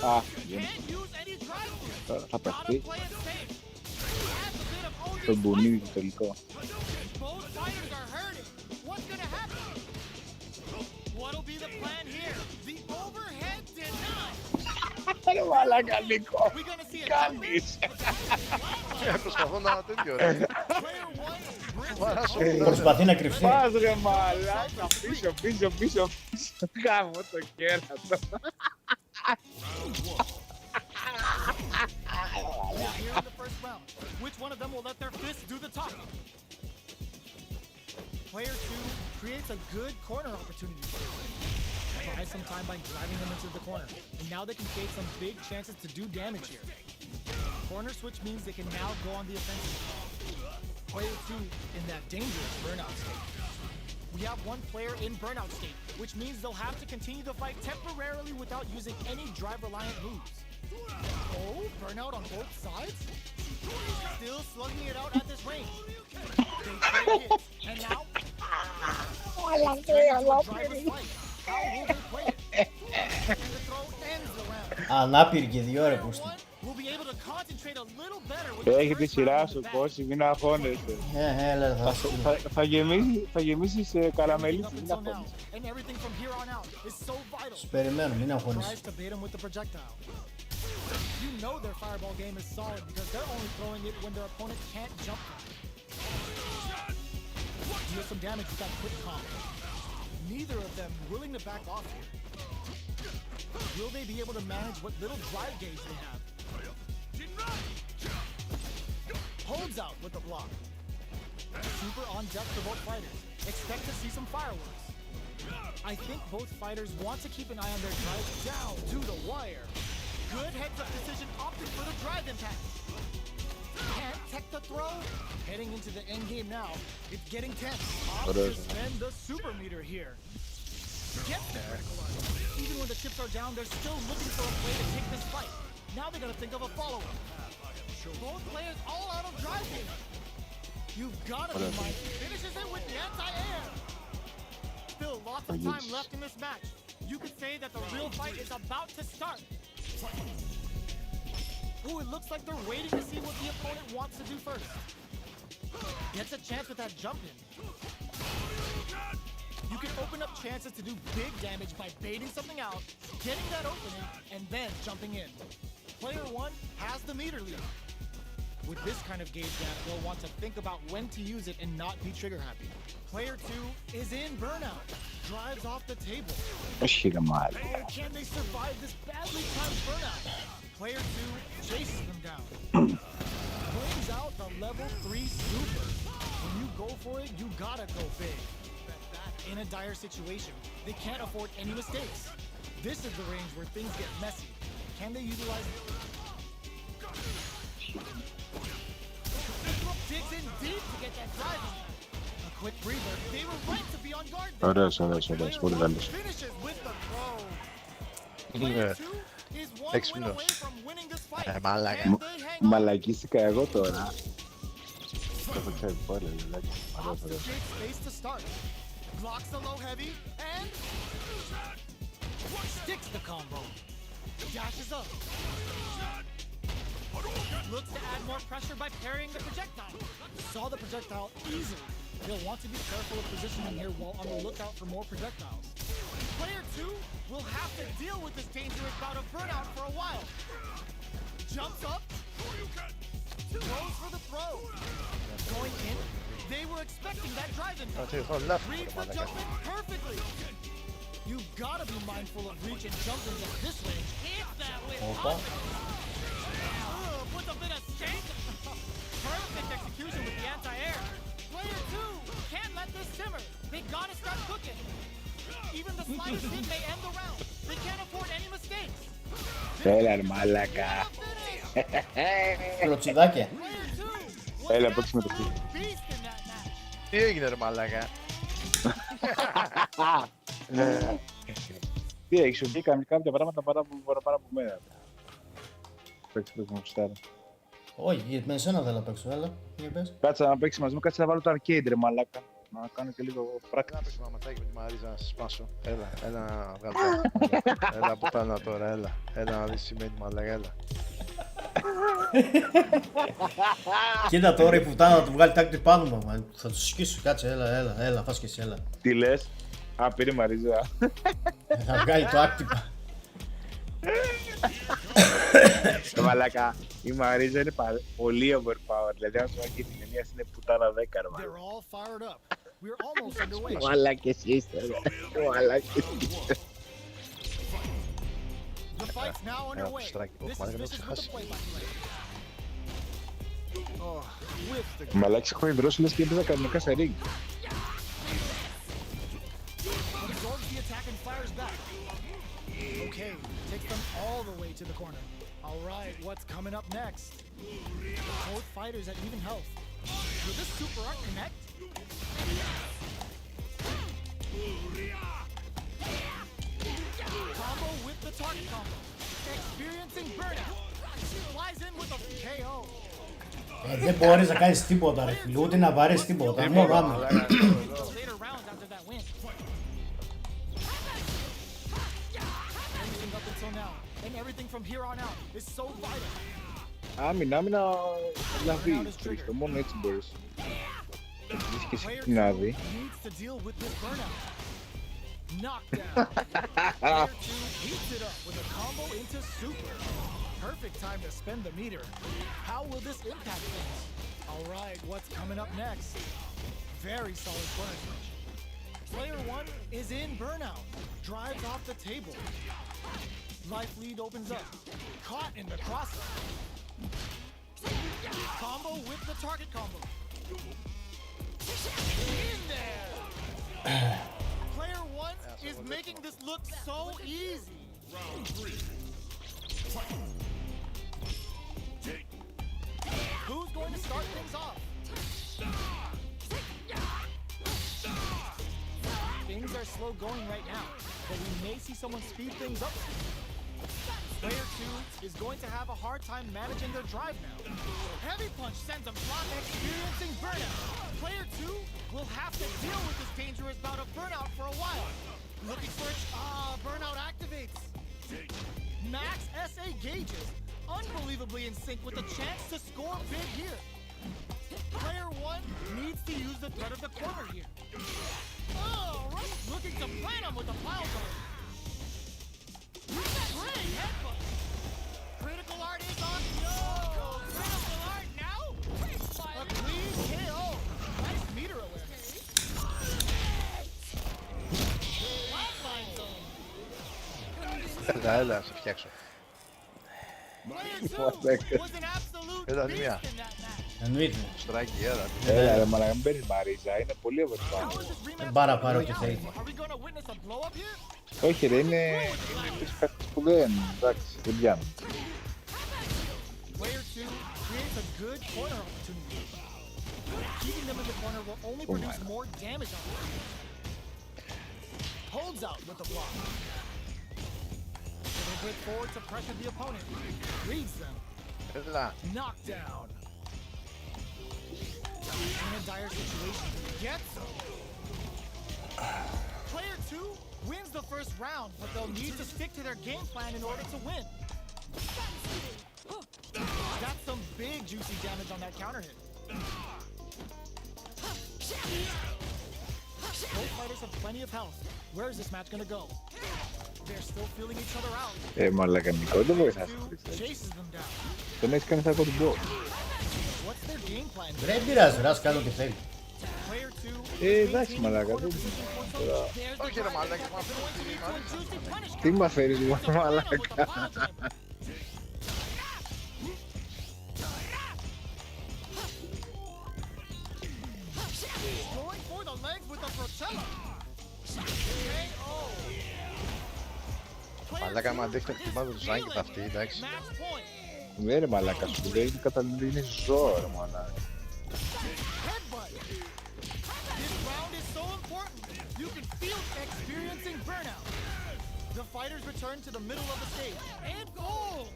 S1: Α, θα παιχτεί. Το μπουνίδι το τελικό. Ρε μαλάκα Νίκο, κάνεις.
S2: Προσπαθώ να τέτοιο ρε.
S3: Προσπαθεί να κρυφτεί.
S1: Πας ρε μαλάκα, πίσω. Κάμω το κέρατο.
S4: Which one of them will let their fists do the talking? Player 2 creates a good corner opportunity. Buy some time by driving them into the corner, and now they can create some big chances to do damage here. Corner switch means they can now go on the offensive. Player 2 in that dangerous burnout state. We have one player in burnout state, which means they'll have to continue the fight temporarily without using any drive-reliant moves. Oh, burnout on both sides? Still slugging it out at this range. They trade hits, and now... How will they play it? And the throw ends the round.
S3: Ανάπηροι και δύο ρε πούστη.
S4: We'll be able to concentrate a little better with
S1: Έχει τη σειρά σου, Κώσsi, μην αγχώνεσαι.
S3: Έλα,
S1: Θα γεμίσεις καραμελί, μην αγχώνεσαι.
S4: and everything from here on out is so vital.
S3: Σου περιμένω, μην αγχώνεσαι.
S4: Tries to bait him with the projectile. You know their fireball game is solid because they're only throwing it when their opponent can't jump them. Deal some damage with that quick combo. Neither of them willing to back off here. Will they be able to manage what little drive gauge they have? Holds out with the block. Super on deck for both fighters. Expect to see some fireworks. I think both fighters want to keep an eye on their drive down to the wire. Good heads-up decision opting for the drive impact. Can't tech the throw. Heading into the end game now. It's getting tense. Off to spend the super meter here. Get the critical line. Even when the chips are down, they're still looking for a way to take this fight. Now they gotta think of a follow-up. Both players all out of drive game. You've gotta be mindful. Finishes it with the anti-air. Still lots of time left in this match. You could say that the real fight is about to start. Ooh, it looks like they're waiting to see what the opponent wants to do first. Gets a chance with that jump in. You can open up chances to do big damage by baiting something out, getting that opening, and then jumping in. Player 1 has the meter lead. With this kind of gauge gap, they'll want to think about when to use it and not be trigger happy. Player 2 is in burnout. Drives off the table.
S1: Όχι ρε μάλλον.
S4: Oh, can they survive this badly timed burnout? Player 2 chases them down. Brings out the level 3 super. When you go for it, you gotta go big. In a dire situation, they can't afford any mistakes. This is the range where things get messy. Can they utilize it? Digs in deep to get that drive in. A quick breather. They were right to be on guard there.
S1: Ωραίος, πολύ καλός.
S4: Finishes with the throw. Player 2 is
S2: Έξυπνος. Μάλακα.
S1: Μαλακίστηκα εγώ τώρα. Το ξέρω πάλι, δηλαδή.
S4: Blocks the low heavy and sticks the combo. Dashes up. Looks to add more pressure by parrying the projectile. Saw the projectile easily. He'll want to be careful of positioning here while on the lookout for more projectiles. Player 2 will have to deal with this dangerous bout of burnout for a while. Jumps up. Goes for the throw. Going in. They were expecting that drive in. Reads the jump in perfectly. You've got to be mindful of reach and jumping at this range. Hit that with puts a bit of stank. Perfect execution with the anti-air. Player 2 can't let this simmer. They gotta start cooking. Even the slightest hit may end the round. They can't afford any mistakes.
S1: Έλα ρε μαλάκα.
S3: Κλωτσιδάκια.
S1: Έλα παίξε με το χείλ.
S2: Τι έγινε ρε μαλάκα.
S1: Τι έχεις, ότι κάνει κάποια πράγματα παραπάνω από μένα. Παίξε με κουστάρα.
S3: Όχι, γιατί με εσένα θέλω να παίξω, έλα, για πες.
S1: Κάτσε να παίξει μαζί μου, κάτσε να βάλω το arcade ρε μαλάκα. Να κάνω και λίγο πράξη.
S2: Να παίξουμε ματσάκι με τη Μαρίζα να σας σπάσω. Έλα να βγάλω. Έλα από πάνω τώρα, έλα να δεις τι σημαίνει μαλάκα, έλα.
S3: Κοίτα τώρα η πουτάνα να του βγάλει τάκτη πάνω μου, θα του σκίσω, κάτσε, έλα, φας και εσύ, έλα.
S1: Τι λες, πήρε Μαρίζα.
S3: Θα βγάλει το άκτυπα.
S1: Μαλάκα, η Μαρίζα είναι πολύ overpowered, δηλαδή αν σου αγγεί την ενία είναι πουτάνα 10 ρε μαλάκα. Μαλάκες είστε ρε, μαλάκες είστε. Μαλάκες έχω υδρώσει λες και έπαιζα κανονικά σε ring.
S4: Okay, takes them all the way to the corner. All right, what's coming up next? Both fighters at even health. Will this super art connect? Combo with the target combo. Experiencing burnout. Flies in with a KO.
S3: Δεν μπορείς να κάνεις τίποτα ρε φίλε, ούτε να βαρέσεις τίποτα, μόνο άμα.
S4: Later rounds after that win. Everything up until now, and everything from here on out is so vital.
S1: Άμυνα, λαβή, το μόνο έτσι μπορείς. Έχεις και εσύ την άδη.
S4: Needs to deal with this burnout. Knockdown. Player 2 heats it up with a combo into super. Perfect time to spend the meter. How will this impact things? All right, what's coming up next? Very solid burn. Player 1 is in burnout. Drives off the table. Life lead opens up. Caught in the crosser. Combo with the target combo. In there! Player 1 is making this look so easy. Round 3. Who's going to start things off? Things are slow going right now, but we may see someone speed things up. Player 2 is going to have a hard time managing their drive now. Heavy punch sends him flying, experiencing burnout. Player 2 will have to deal with this dangerous bout of burnout for a while. Looking for it. Burnout activates. Max SA gauges. Unbelievably in sync with a chance to score big here. Player 1 needs to use the threat of the corner here. Right. Looking to plant him with a pile guard. Great headbutt. Critical art is on. No! Critical art now? A clean KO. Nice meter awareness. Flatline zone.
S2: Έλα, σε φτιάξω. Έλα, μία.
S3: Εννοείται.
S2: Στράκι, έλα.
S1: Έλα ρε μαλάκα, μην παίρνεις Μαρίζα, είναι πολύ overpowered.
S3: Δεν πάρω και θέλει.
S1: Όχι ρε, είναι τις παίκτες που δεν, εντάξει, δεν πιάνουν.
S4: Player 2 creates a good corner opportunity. Keeping them in the corner will only produce more damage on them. Holds out with the block. grip forward to pressure the opponent. Reads them.
S2: Έλα.
S4: Knockdown. In a dire situation, gets them. Player 2 wins the first round, but they'll need to stick to their game plan in order to win. That's some big juicy damage on that counter hit. Both fighters have plenty of health. Where is this match gonna go? They're still feeling each other out.
S1: Μαλάκα Νικό, δεν βοηθάς.
S4: Chases them down.
S1: Τον έχεις κάνει σάκο του μπο.
S4: What's their game plan?
S3: Δεν πειράζει, ρας κάνω ό,τι θέλει.
S4: Player 2
S1: Εντάξει μαλάκα, δεν...
S2: Όχι ρε μαλάκα, μα αυτό
S1: Τι μαθαίνεις μαλάκα.
S4: going for the legs with the Procella.
S2: Μαλάκα, άμα αντέχετε χτυπάτε το ζάκι τα αυτή, εντάξει.
S4: Match point.
S1: Ναι ρε μαλάκα σου, δεν είναι καταλήγει ζώο ρε μαλάκα.
S4: Headbutt. This round is so important. You can feel experiencing burnout. The fighters return to the middle of the stage. And gold!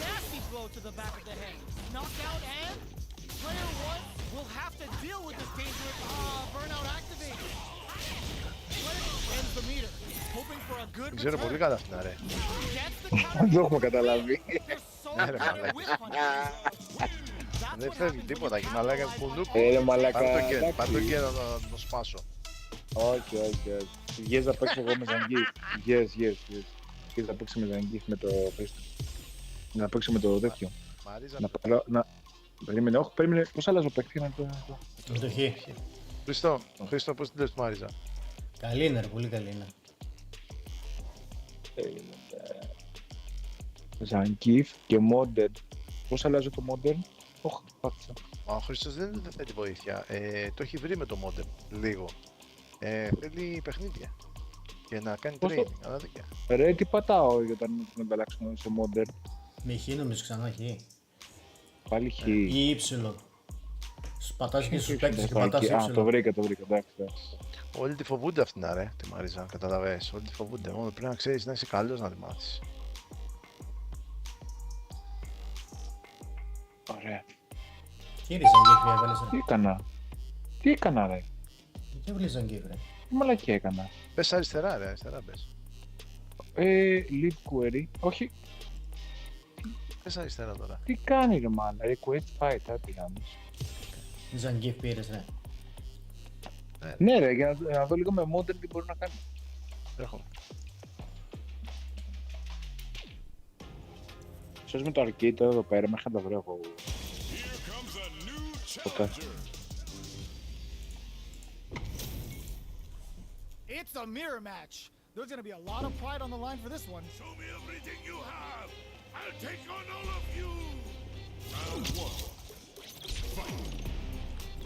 S4: Nasty blow to the back of the head. Knockout and player 1 will have to deal with this dangerous burnout activated. Ends the meter. Hoping for a good
S2: Ξέρω πολύ καλά αυτήν, ρε.
S1: Δεν το έχουμε καταλάβει.
S2: Ναι ρε μαλάκα. Δεν φεύγει τίποτα και μαλάκα κουνού.
S1: Ρε μαλάκα.
S2: Πάρ' το και να το σπάσω.
S1: Όχι, όχι, όχι. Γες να παίξω εγώ με Ζαγκίφ. Γες. Γες να παίξω με Ζαγκίφ με το πέστο. Να παίξω με το τέτοιο.
S2: Μαρίζα.
S1: Περίμενε, όχι, περίμενε. Πώς αλλάζω παίκτη να το...
S3: Με το χ.
S2: Χρήστο, πώς την λες του Μαρίζα?
S3: Καλή είναι, ρε, πολύ καλή είναι.
S1: Ζαγκίφ και Modern. Πώς αλλάζω το Modern? Όχι, πάθησα.
S2: Ο Χρήστος δεν θέλει βοήθεια. Το έχει βρει με το modem λίγο. Θέλει παιχνίδια. Και να κάνει
S1: Πώς
S2: training. Αλλά δεν
S1: Ρε, τι πατάω για να ανταλλάξω στο Modern?
S3: Με χ νομίζω ξανά χ.
S1: Πάλι χ.
S3: Ή ύψιλον. Πατάς και στους παίκτες και πατάς
S1: Α,
S3: ύψιλον.
S1: το βρήκα, εντάξει.
S2: Όλοι τη φοβούνται αυτήν, ρε, τη Μαρίζα, καταλαβαίνεις. Όλοι τη φοβούνται. Μόνο πρέπει να ξέρεις να είσαι καλός να τη μάθεις.
S1: Ωραία.
S3: Κύριε Ζαγκίφ, έβαλες ρε.
S1: Τι έκανα ρε?
S3: Τι έβαλες Ζαγκίφ, ρε.
S1: Τι μαλακία έκανα?
S2: Πες αριστερά, ρε, αριστερά πες.
S1: Lead query. Όχι,
S2: Πες αριστερά τώρα.
S1: τι κάνει ρε μάνα? Request fight, τι κάνεις?
S3: Ζαγκίφ πήρες, ρε.
S1: Ναι ρε, για να δω λίγο με modern τι μπορεί να κάνει.
S2: Έρχομαι.
S1: Σως με το arcade εδώ πέρα, μέχρι να τα βρω εγώ. Ποτέ.
S4: It's a mirror match. There's going to be a lot of pride on the line for this one.
S5: Show me everything you have. I'll take on all of you. Round 1. Fight.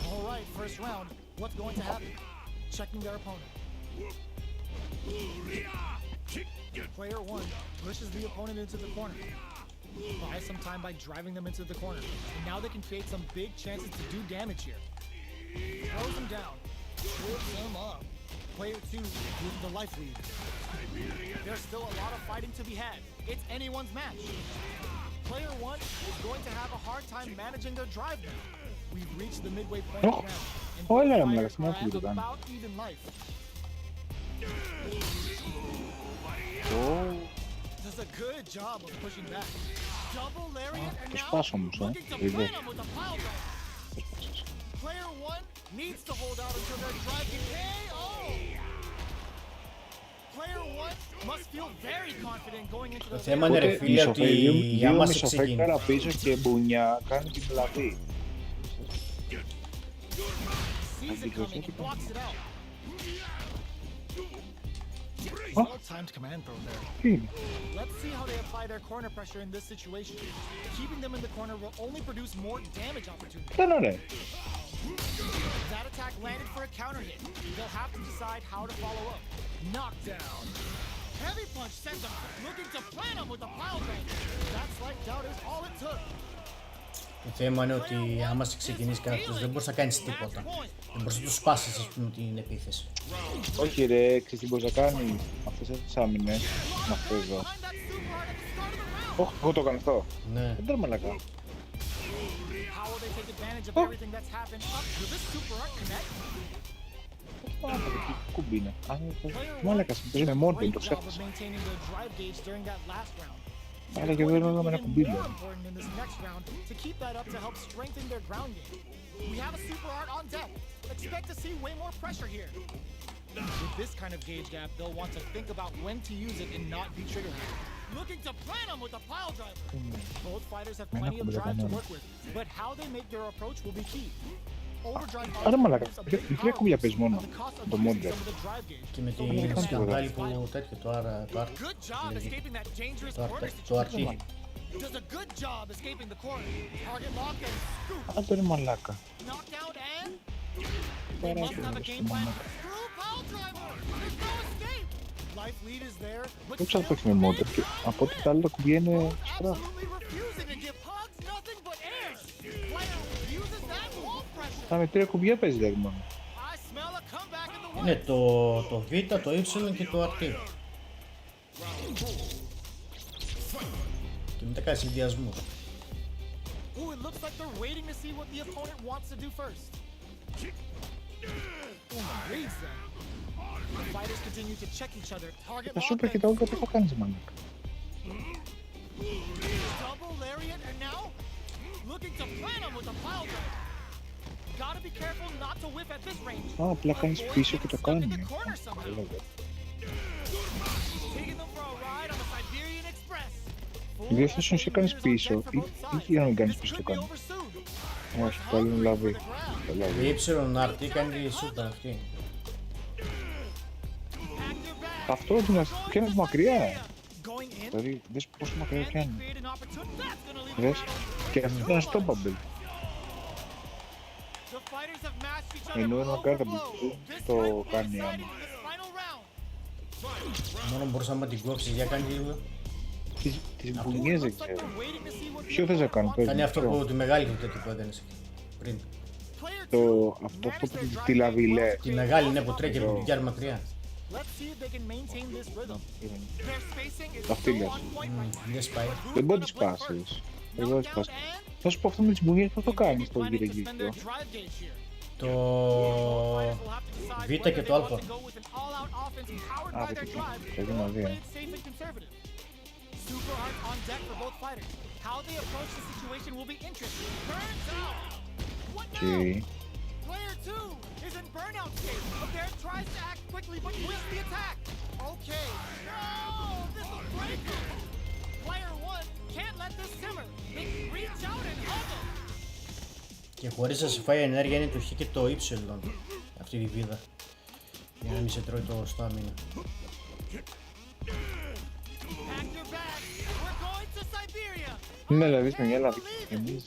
S4: All right, first round. What's going to happen? Checking their opponent. Player 1 pushes the opponent into the corner. Buys some time by driving them into the corner. And now they can create some big chances to do damage here. Throws them down. Whips them up. Player 2 with the life lead. There's still a lot of fighting to be had. It's anyone's match. Player 1 is going to have a hard time managing their drive now. We've reached the midway point of the round. And both fighters are at about even life. Does a good job of pushing back. Double lariat and now looking to pin him with a pile driver. Player 1 needs to hold out until their drive can KO. Player 1 must feel very confident going into the
S3: θέμα είναι ρε φίλε ότι άμα σε ξεκινήσει.
S1: Δύο πίσω και μπουνιά κάνει την πλαβή.
S4: sees it coming and blocks it out. Well-timed command throw there. Let's see how they apply their corner pressure in this situation. Keeping them in the corner will only produce more damage opportunities. That attack landed for a counter hit. They'll have to decide how to follow up. Knockdown. Heavy punch sends him looking to plant him with a pile driver. That slight doubt is all it took.
S3: Το θέμα είναι ότι άμα σε ξεκινήσει κάποιος δεν μπορείς να κάνεις τίποτα. Δεν μπορείς να του σπάσεις ας πούμε την επίθεση.
S1: Όχι ρε, ξέρεις τι μπορείς να κάνεις αυτές τις άμυνες με αυτό εδώ. Όχι, εγώ το έκανα αυτό.
S3: Ναι.
S1: Δεν τέρμα να κάνω.
S4: How will they take advantage of everything that's happened up to this super art connect?
S1: Κουμπί είναι.
S4: Player
S1: Μάλακας,
S4: one
S1: παίζει με
S4: did a
S1: μόρτι,
S4: great
S1: το
S4: job of
S1: ξέχασα.
S4: maintaining their drive gauge during that last round.
S1: Άρα και εδώ είναι με ένα κουμπί.
S4: More important in this next round to keep that up to help strengthen their ground game. We have a super art on deck. Expect to see way more pressure here. With this kind of gauge gap, they'll want to think about when to use it and not be trigger happy. Looking to plan them with a pile driver. Both fighters have plenty of drive to work with, but how they make their approach will be key.
S1: Άρα μαλάκα, τρία κουμπιά παίζει μόνο το μόντερ.
S3: Και με τη σκανδάλη που τέτοιο, το άρα, το άρτη. Το άρτη.
S1: Αυτό είναι μαλάκα. Δεν ξέρω αν παίξει με μόντερ και από ό,τι τα άλλα κουμπιά είναι στράφη. Α, με τρία κουμπιά παίζει δηλαδή μόνο.
S3: Είναι το Β, το Y και το RT. Και μετά κάνει συνδυασμό.
S1: Τα σούπερ και τα ούλκα τι θα κάνεις μαλάκα. Α, απλά κάνεις πίσω και το κάνει. Δύο θέσεις εσύ κάνεις πίσω ή να μην κάνεις πίσω το κάνει. Όχι, πάλι είναι λαβή.
S3: Η YRT κάνει σούτα αυτή.
S1: Αυτό πιάνει μακριά. Δηλαδή, δες πόσο μακριά πιάνει. Δες, και αυτό ήταν στο bubble. Ενώ ένα κάρτα το κάνει άμα.
S3: Μόνο μπορούσα να την κόψεις, για κάνει λίγο.
S1: Τις μπουνιές δεν ξέρω. Ποιο θες να κάνω, πες.
S3: Κάνει αυτό που τη μεγάλη του τέτοιο που έκανες πριν.
S1: Αυτό που τη λαβή λέει.
S3: Τη μεγάλη ναι που τρέχει από την πιάρει μακριά.
S1: Αυτή λες.
S3: Δεν σπάει.
S1: Δεν μπορεί να τη σπάσεις. Εγώ σπάσεις. Θα σου πω αυτό με τις μπουνιές πώς το κάνεις το γύρω-γύρω.
S3: Το Β και το Α.
S1: Α, δεν το να δει. Okay.
S4: Player 2 is in burnout state, but there tries to act quickly but misses the attack. Okay, no, this will break him. Player 1 can't let this simmer. They reach out and hug him.
S3: Και χωρίς να σε φάει ενέργεια είναι το Χ και το Y, αυτή η βίδα. Για να μην σε τρώει το στάμινα.
S1: Ναι, δηλαδή με μια λαβή και εμείς.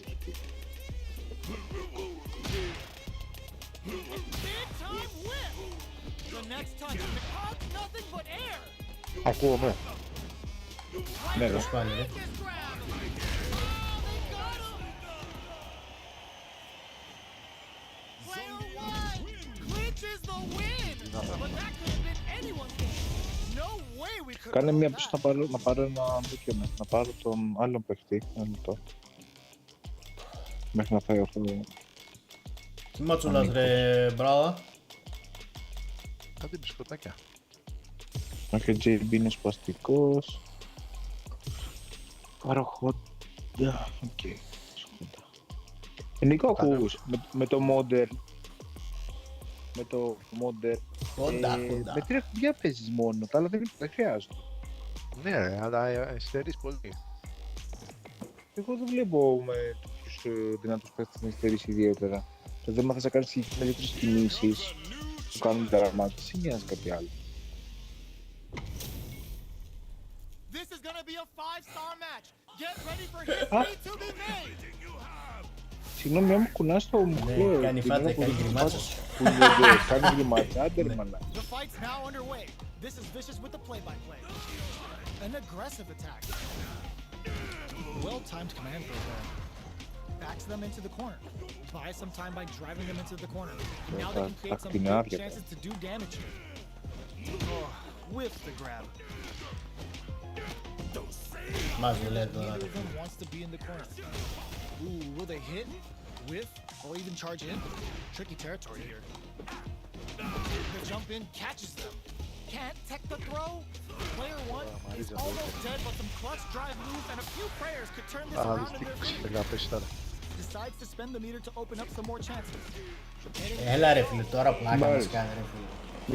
S1: Ακούω, ναι,
S3: Πώς πάλι, ρε.
S1: Κάνε μία πίσω να πάρω ένα δίκαιο μέσα, να πάρω τον άλλον παίχτη, ένα λεπτό. Μέχρι να φάει αυτό.
S3: Τι ματσουλάς ρε μπράβα.
S2: Κάτι μπισκοτάκια.
S1: Όχι, ο JB είναι σπαστικός. Πάρω χόντα, οκ. Νίκο, ακούς, με το modder. Με το modder.
S3: Χόντα.
S1: Με τρία κουμπιά παίζεις μόνο, τα άλλα δεν χρειάζονται.
S2: Ναι ρε, αλλά στερείς πολύ.
S1: Εγώ δεν βλέπω με τους δυνατούς παίκτες να στερήσει ιδιαίτερα. Το θέμα θες να κάνεις μεγαλύτερες κινήσεις που κάνουν τα ραμάτες ή μοιάζει κάτι άλλο. Συγγνώμη, άμα κουνάς το μουχλό,
S3: κάνει φάτσα, κάνει γκριμάτσα.
S1: Κάνει γκριμάτσα, άντε ρε μαλά.
S4: This is vicious with the play-by-play. An aggressive attack. Well-timed command throw there. Backs them into the corner. Buys some time by driving them into the corner. Now they can create some good chances to do damage here. Oh, whiffs the grab.
S3: Μας δουλεύει τώρα.
S4: Neither of them wants to be in the corner. Ooh, will they hit, whiff, or even charge in? Tricky territory here. The jump in catches them. Can't tech the throw. Player one is almost dead, but some clutch drive moves and a few prayers could turn this around in their favor. Decides to spend the meter to open up some more chances.
S3: Έλα ρε φίλε, τώρα πλάκα μας κάνει ρε φίλε.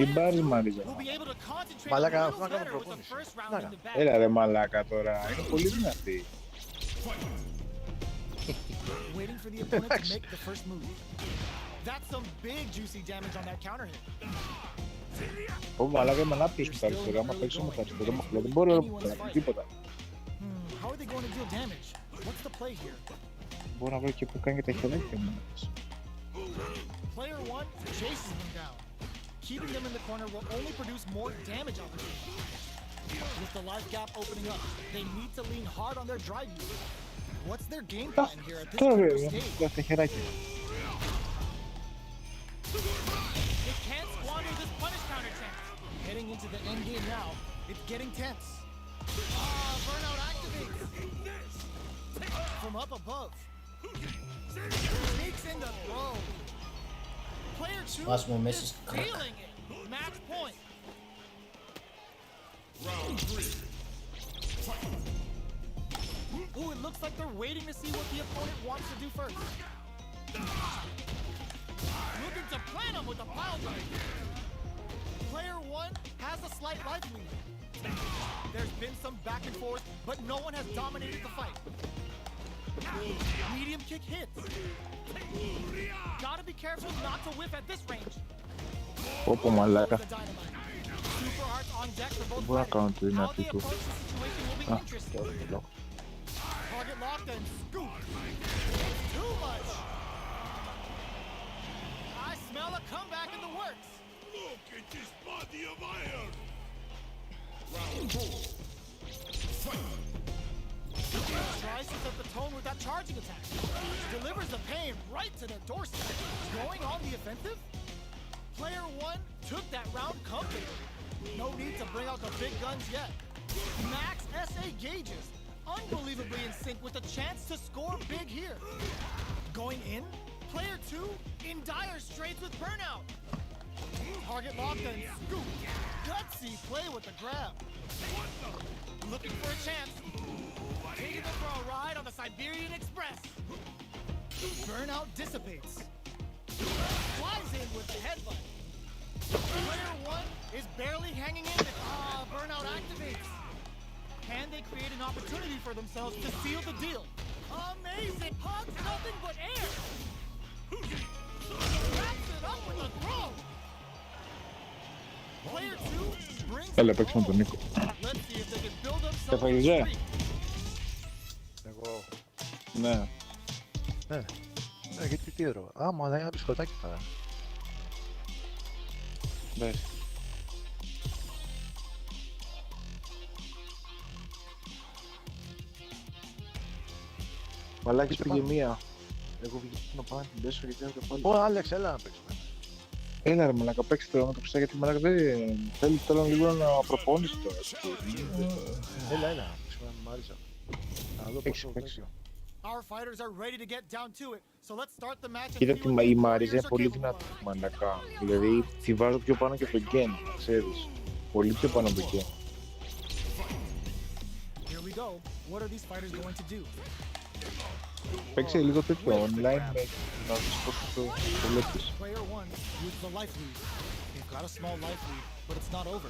S1: Μην πάρεις Μαρίζα.
S4: Will be able to concentrate a
S2: Μαλάκα,
S4: little
S2: αυτό να κάνω
S4: better with the
S2: προπόνηση.
S4: first round in the bag.
S1: Έλα ρε μαλάκα τώρα, είναι πολύ δυνατή.
S4: Waiting for the opponent to make the first move. That's some big juicy damage on that counter hit.
S1: Ω μαλάκα είμαι ανάπτυος με τα αριστερά, άμα παίξω με τα αριστερά μαχλό, δεν μπορώ να κάνω τίποτα.
S4: How are they going to deal damage? What's the play here?
S1: Μπορώ να βρω και που κάνει και τα χεράκια μου.
S4: Player one chases them down. Keeping them in the corner will only produce more damage opportunities. With the life gap opening up, they need to lean hard on their drive use. What's their game plan here at this
S1: Τώρα
S4: critical
S1: βέβαια,
S4: stage?
S1: τα χεράκια.
S4: They can't squander this punish counter chance. Heading into the end game now, it's getting tense. Burnout activates. From up above. Sneaks in the throw. Player two
S3: Βάζουμε
S4: is
S3: μέσα στο κρακ.
S4: feeling it. Match point. Ooh, it looks like they're waiting to see what the opponent wants to do first. Looking to plant him with a pile drive. Player one has a slight life lead. There's been some back and forth, but no one has dominated the fight. Medium kick hits. Gotta be careful not to whiff at this range.
S1: Όπο μαλάκα.
S4: The dynamite. Super hearts on deck for both
S1: Μπορώ να κάνω τη
S4: fighters. How
S1: δυνατή
S4: they
S1: του.
S4: approach the situation will be interesting. Target locked and scoop. It's too much. I smell a comeback in the works.
S5: Look at this body of iron!
S4: Tries to set the tone with that charging attack. Delivers the pain right to their doorstep. Going on the offensive? Player one took that round comfortably. No need to bring out the big guns yet. Max SA gauges. Unbelievably in sync with a chance to score big here. Going in? Player two in dire straits with burnout. Target locked and scoop. Gutsy play with the grab. Looking for a chance. Taking them for a ride on the Siberian Express. Burnout dissipates. Flies in with the headbutt. Player one is barely hanging in. Burnout activates. Can they create an opportunity for themselves to seal the deal? Amazing! Hugs nothing but air! Wraps it up with a throw! Player two brings
S1: Έλα,
S4: it
S1: παίξουμε τον
S4: home.
S1: Νίκο.
S4: Let's see if they can build themselves a
S1: Έφαγες,
S4: streak.
S2: Εγώ.
S1: Ναι.
S2: Ναι. Ναι, γιατί τι έρωα. Α, μου αλλά ένα μπισκοτάκι φάγα.
S1: Ναι. Μαλάκης πήγε μία. Εγώ βγήκα να πάω να την πέσω γιατί δεν το πάλι.
S2: Ω, Άλεξ, έλα να παίξουμε.
S1: Έλα ρε μαλάκα, παίξτε τώρα να το ψάξει γιατί μαλάκα δεν θέλει τώρα λίγο να προπόνηση τώρα.
S2: Έλα, έλα, να παίξουμε με Μάριζα. Να δω πόσο
S1: Παίξε.
S4: Our fighters are ready to get down to it. So let's start the match and
S1: Κοίτα
S4: see what
S1: η
S4: these
S1: Μάριζα είναι
S4: warriors are
S1: πολύ
S4: capable
S1: δυνατή
S4: of.
S1: μαλακά. Δηλαδή τη βάζω πιο πάνω και από το Gen, ξέρεις. Πολύ πιο πάνω από το Gen.
S4: Here we go. What are these fighters going to do?
S1: Παίξε λίγο τέτοιο online με να δεις πώς το βλέπεις.
S4: Player one uses the life lead. They've got a small life lead, but it's not over.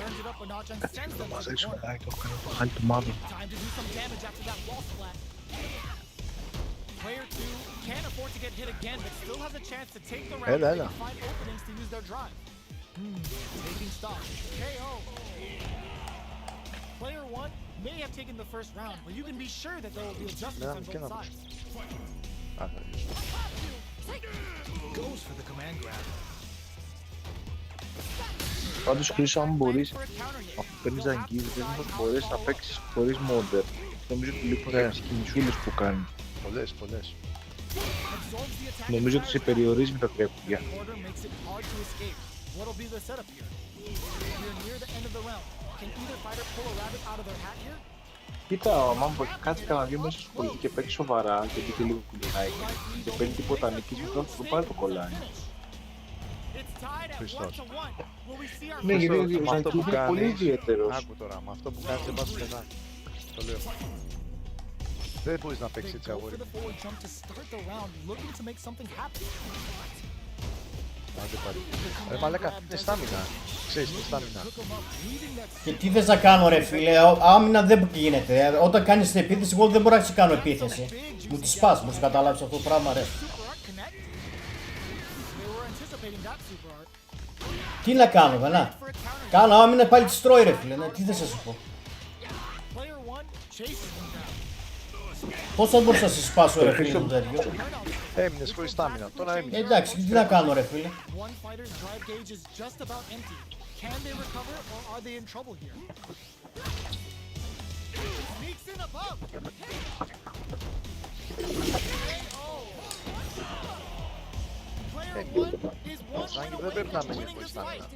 S4: Turns it up a notch and sends them to the corner.
S1: Το κάνω το χάλι του μαύρου.
S4: Time to do some damage after that wall splat. Player two can't afford to get hit again, but still has a chance to take the round
S2: Έλα,
S4: if they
S2: έλα.
S4: can find openings to use their drive. Taking stock. KO. Player one may have taken the first round, but you can be sure that there will be adjustments on both sides.
S2: Α,
S4: Goes for the command grab.
S1: Πάντως Χρήστο, αν μπορείς,
S4: For a counter hit.
S1: αφού παίρνεις αγγίζεις, δεν θα μπορείς να παίξεις χωρίς modder. Νομίζω ότι λείπουν κάποιες κινησούλες που κάνει.
S2: πολλές, πολλές.
S4: Absorbs the attack.
S1: Νομίζω ότι σε περιορίζει με τα τρέχουδια.
S4: Order makes it hard to escape. What'll be the setup here? We're near the end of the round. Can either fighter pull a rabbit out of their hat here?
S1: Κοίτα, ο Μάμπο έχει κάτσει κανένα 2 μέσα στο σχολείο και παίξει σοβαρά και μπήκε λίγο κουλινάκι και παίρνει τίποτα νίκης, αυτό θα του πάρει το κολλάνι.
S2: Χριστός.
S1: Ναι, γιατί ο
S2: Με αυτό που
S1: Ζακής είναι πολύ
S2: κάνεις,
S1: ιδιαίτερος.
S2: άκου τώρα, με αυτό που κάνεις δεν πας πουθενά. Το λέω. Δεν μπορείς να παίξεις έτσι αγόρι. Άντε πάλι. Ρε μαλάκα, είναι στάμινα. Ξέρεις, είναι στάμινα.
S3: Και τι θες να κάνω ρε φίλε, άμυνα δεν γίνεται. Όταν κάνεις την επίθεση, εγώ δεν μπορώ να κάνω επίθεση. Μου τη σπάς, μπορείς να καταλάβεις αυτό το πράγμα ρε. Τι να κάνω, βενά. Κάνω άμυνα πάλι τη τρώει ρε φίλε, ναι, τι θες να σου πω. Πώς θα μπορούσα να σε σπάσω ρε φίλε το τέτοιο.
S2: Έμεινες χωρίς στάμινα, τώρα έμεινες.
S3: Εντάξει, τι να κάνω ρε φίλε.
S2: Ζάγκη δεν πρέπει να μένει χωρίς στάμινα.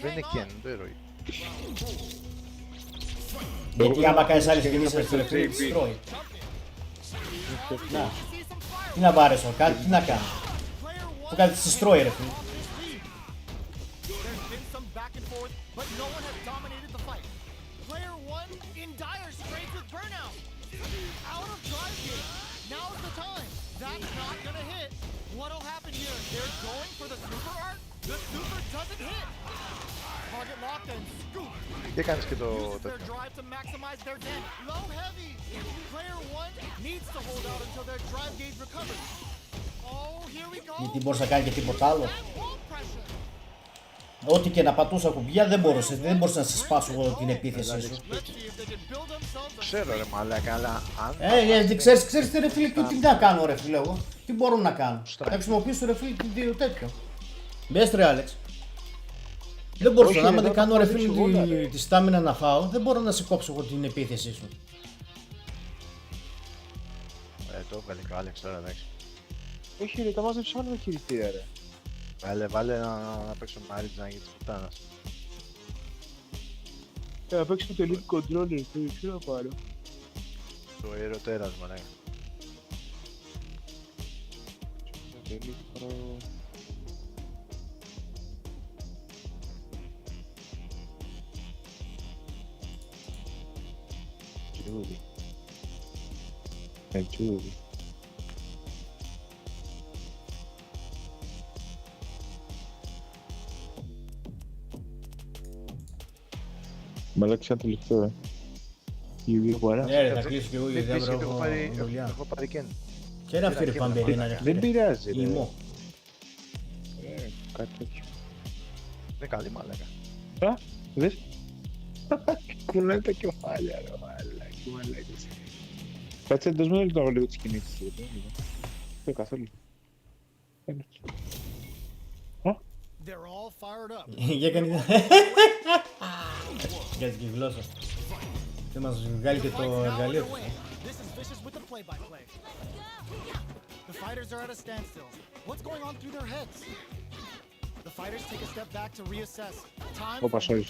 S2: Δεν είναι κεν, δεν ροή.
S3: Γιατί άμα κάνεις άλλες κινήσεις ρε φίλε, τις τρώει. Να. Τι να βάρεσω, κάτι, τι να κάνω. Το κάτι της τρώει ρε φίλε.
S2: Τι έκανες και το τέτοιο.
S3: Γιατί μπορούσε να κάνει και τίποτα άλλο. Ό,τι και να πατούσα κουμπιά δεν μπορούσε να σε σπάσω εγώ την επίθεση σου.
S2: Ξέρω ρε μαλάκα, αλλά αν...
S3: Ξέρεις τι ρε φίλε, τι να κάνω ρε φίλε εγώ. Τι μπορώ να κάνω. Θα χρησιμοποιήσω ρε φίλε το τέτοιο. Μπες ρε Άλεξ. Δεν μπορούσα, άμα δεν κάνω ρε φίλε τη στάμινα να φάω, δεν μπορώ να σε κόψω εγώ την επίθεσή σου.
S2: Το έβγαλε και ο Άλεξ τώρα, εντάξει.
S1: Όχι ρε, τα μάζεψε άλλο το χειριστήρα ρε.
S2: Βάλε να παίξω με Αριτζάνγκη της πουτάνας.
S1: Να παίξω το Elite Controller, ποιο να πάρω.
S2: Το αεροτέρας μαλάκα.
S1: Το Elite Pro... Τζούδι. Μαλάκα σαν τελευταίο, η βιογορά.
S3: Ναι ρε, θα κλείσω κι εγώ γιατί δεν
S2: έχω πάρει κεν.
S3: Και είναι αυτή ρε Παμπερίνα ρε φίλε.
S1: Δεν πειράζει ρε.
S3: Ημό.
S1: Κάτι τέτοιο.
S2: Είναι καλή μαλάκα.
S1: Α, δες. Κουνάει τα κεφάλια ρε μαλάκες. Κάτσε εντός μου να λίγο τις κινήσεις. Δεν καθόλου.
S3: Για κάνει... Βγάζει και η γλώσσα. Δεν μας βγάλει και το εργαλείο του.
S1: Όπα, sorry.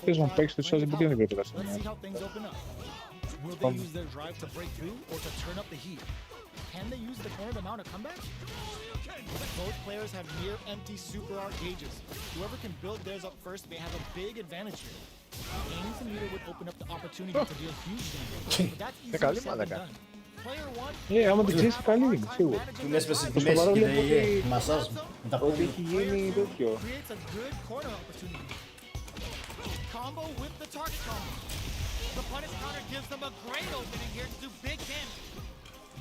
S1: Θες να παίξεις το σας, δεν μπορεί να την πρέπει να
S4: Will they use their drive to break through or to turn up the heat? Can they use the corner to mount a comeback? Both players have near empty super art gauges. Whoever can build theirs up first may have a big advantage here. Aiming to meter would open up the opportunity to deal huge damage, but that's easier said than done. Player one,
S1: άμα την ξέρεις καλή είναι, σίγουρα.
S3: Του λες πες στη μέση και λέει μασάζ με τα
S1: Ότι
S3: πόδια.
S1: έχει γίνει τέτοιο.
S4: creates a good corner opportunity. Combo with the target combo. The punish counter gives them a great opening here to do big damage.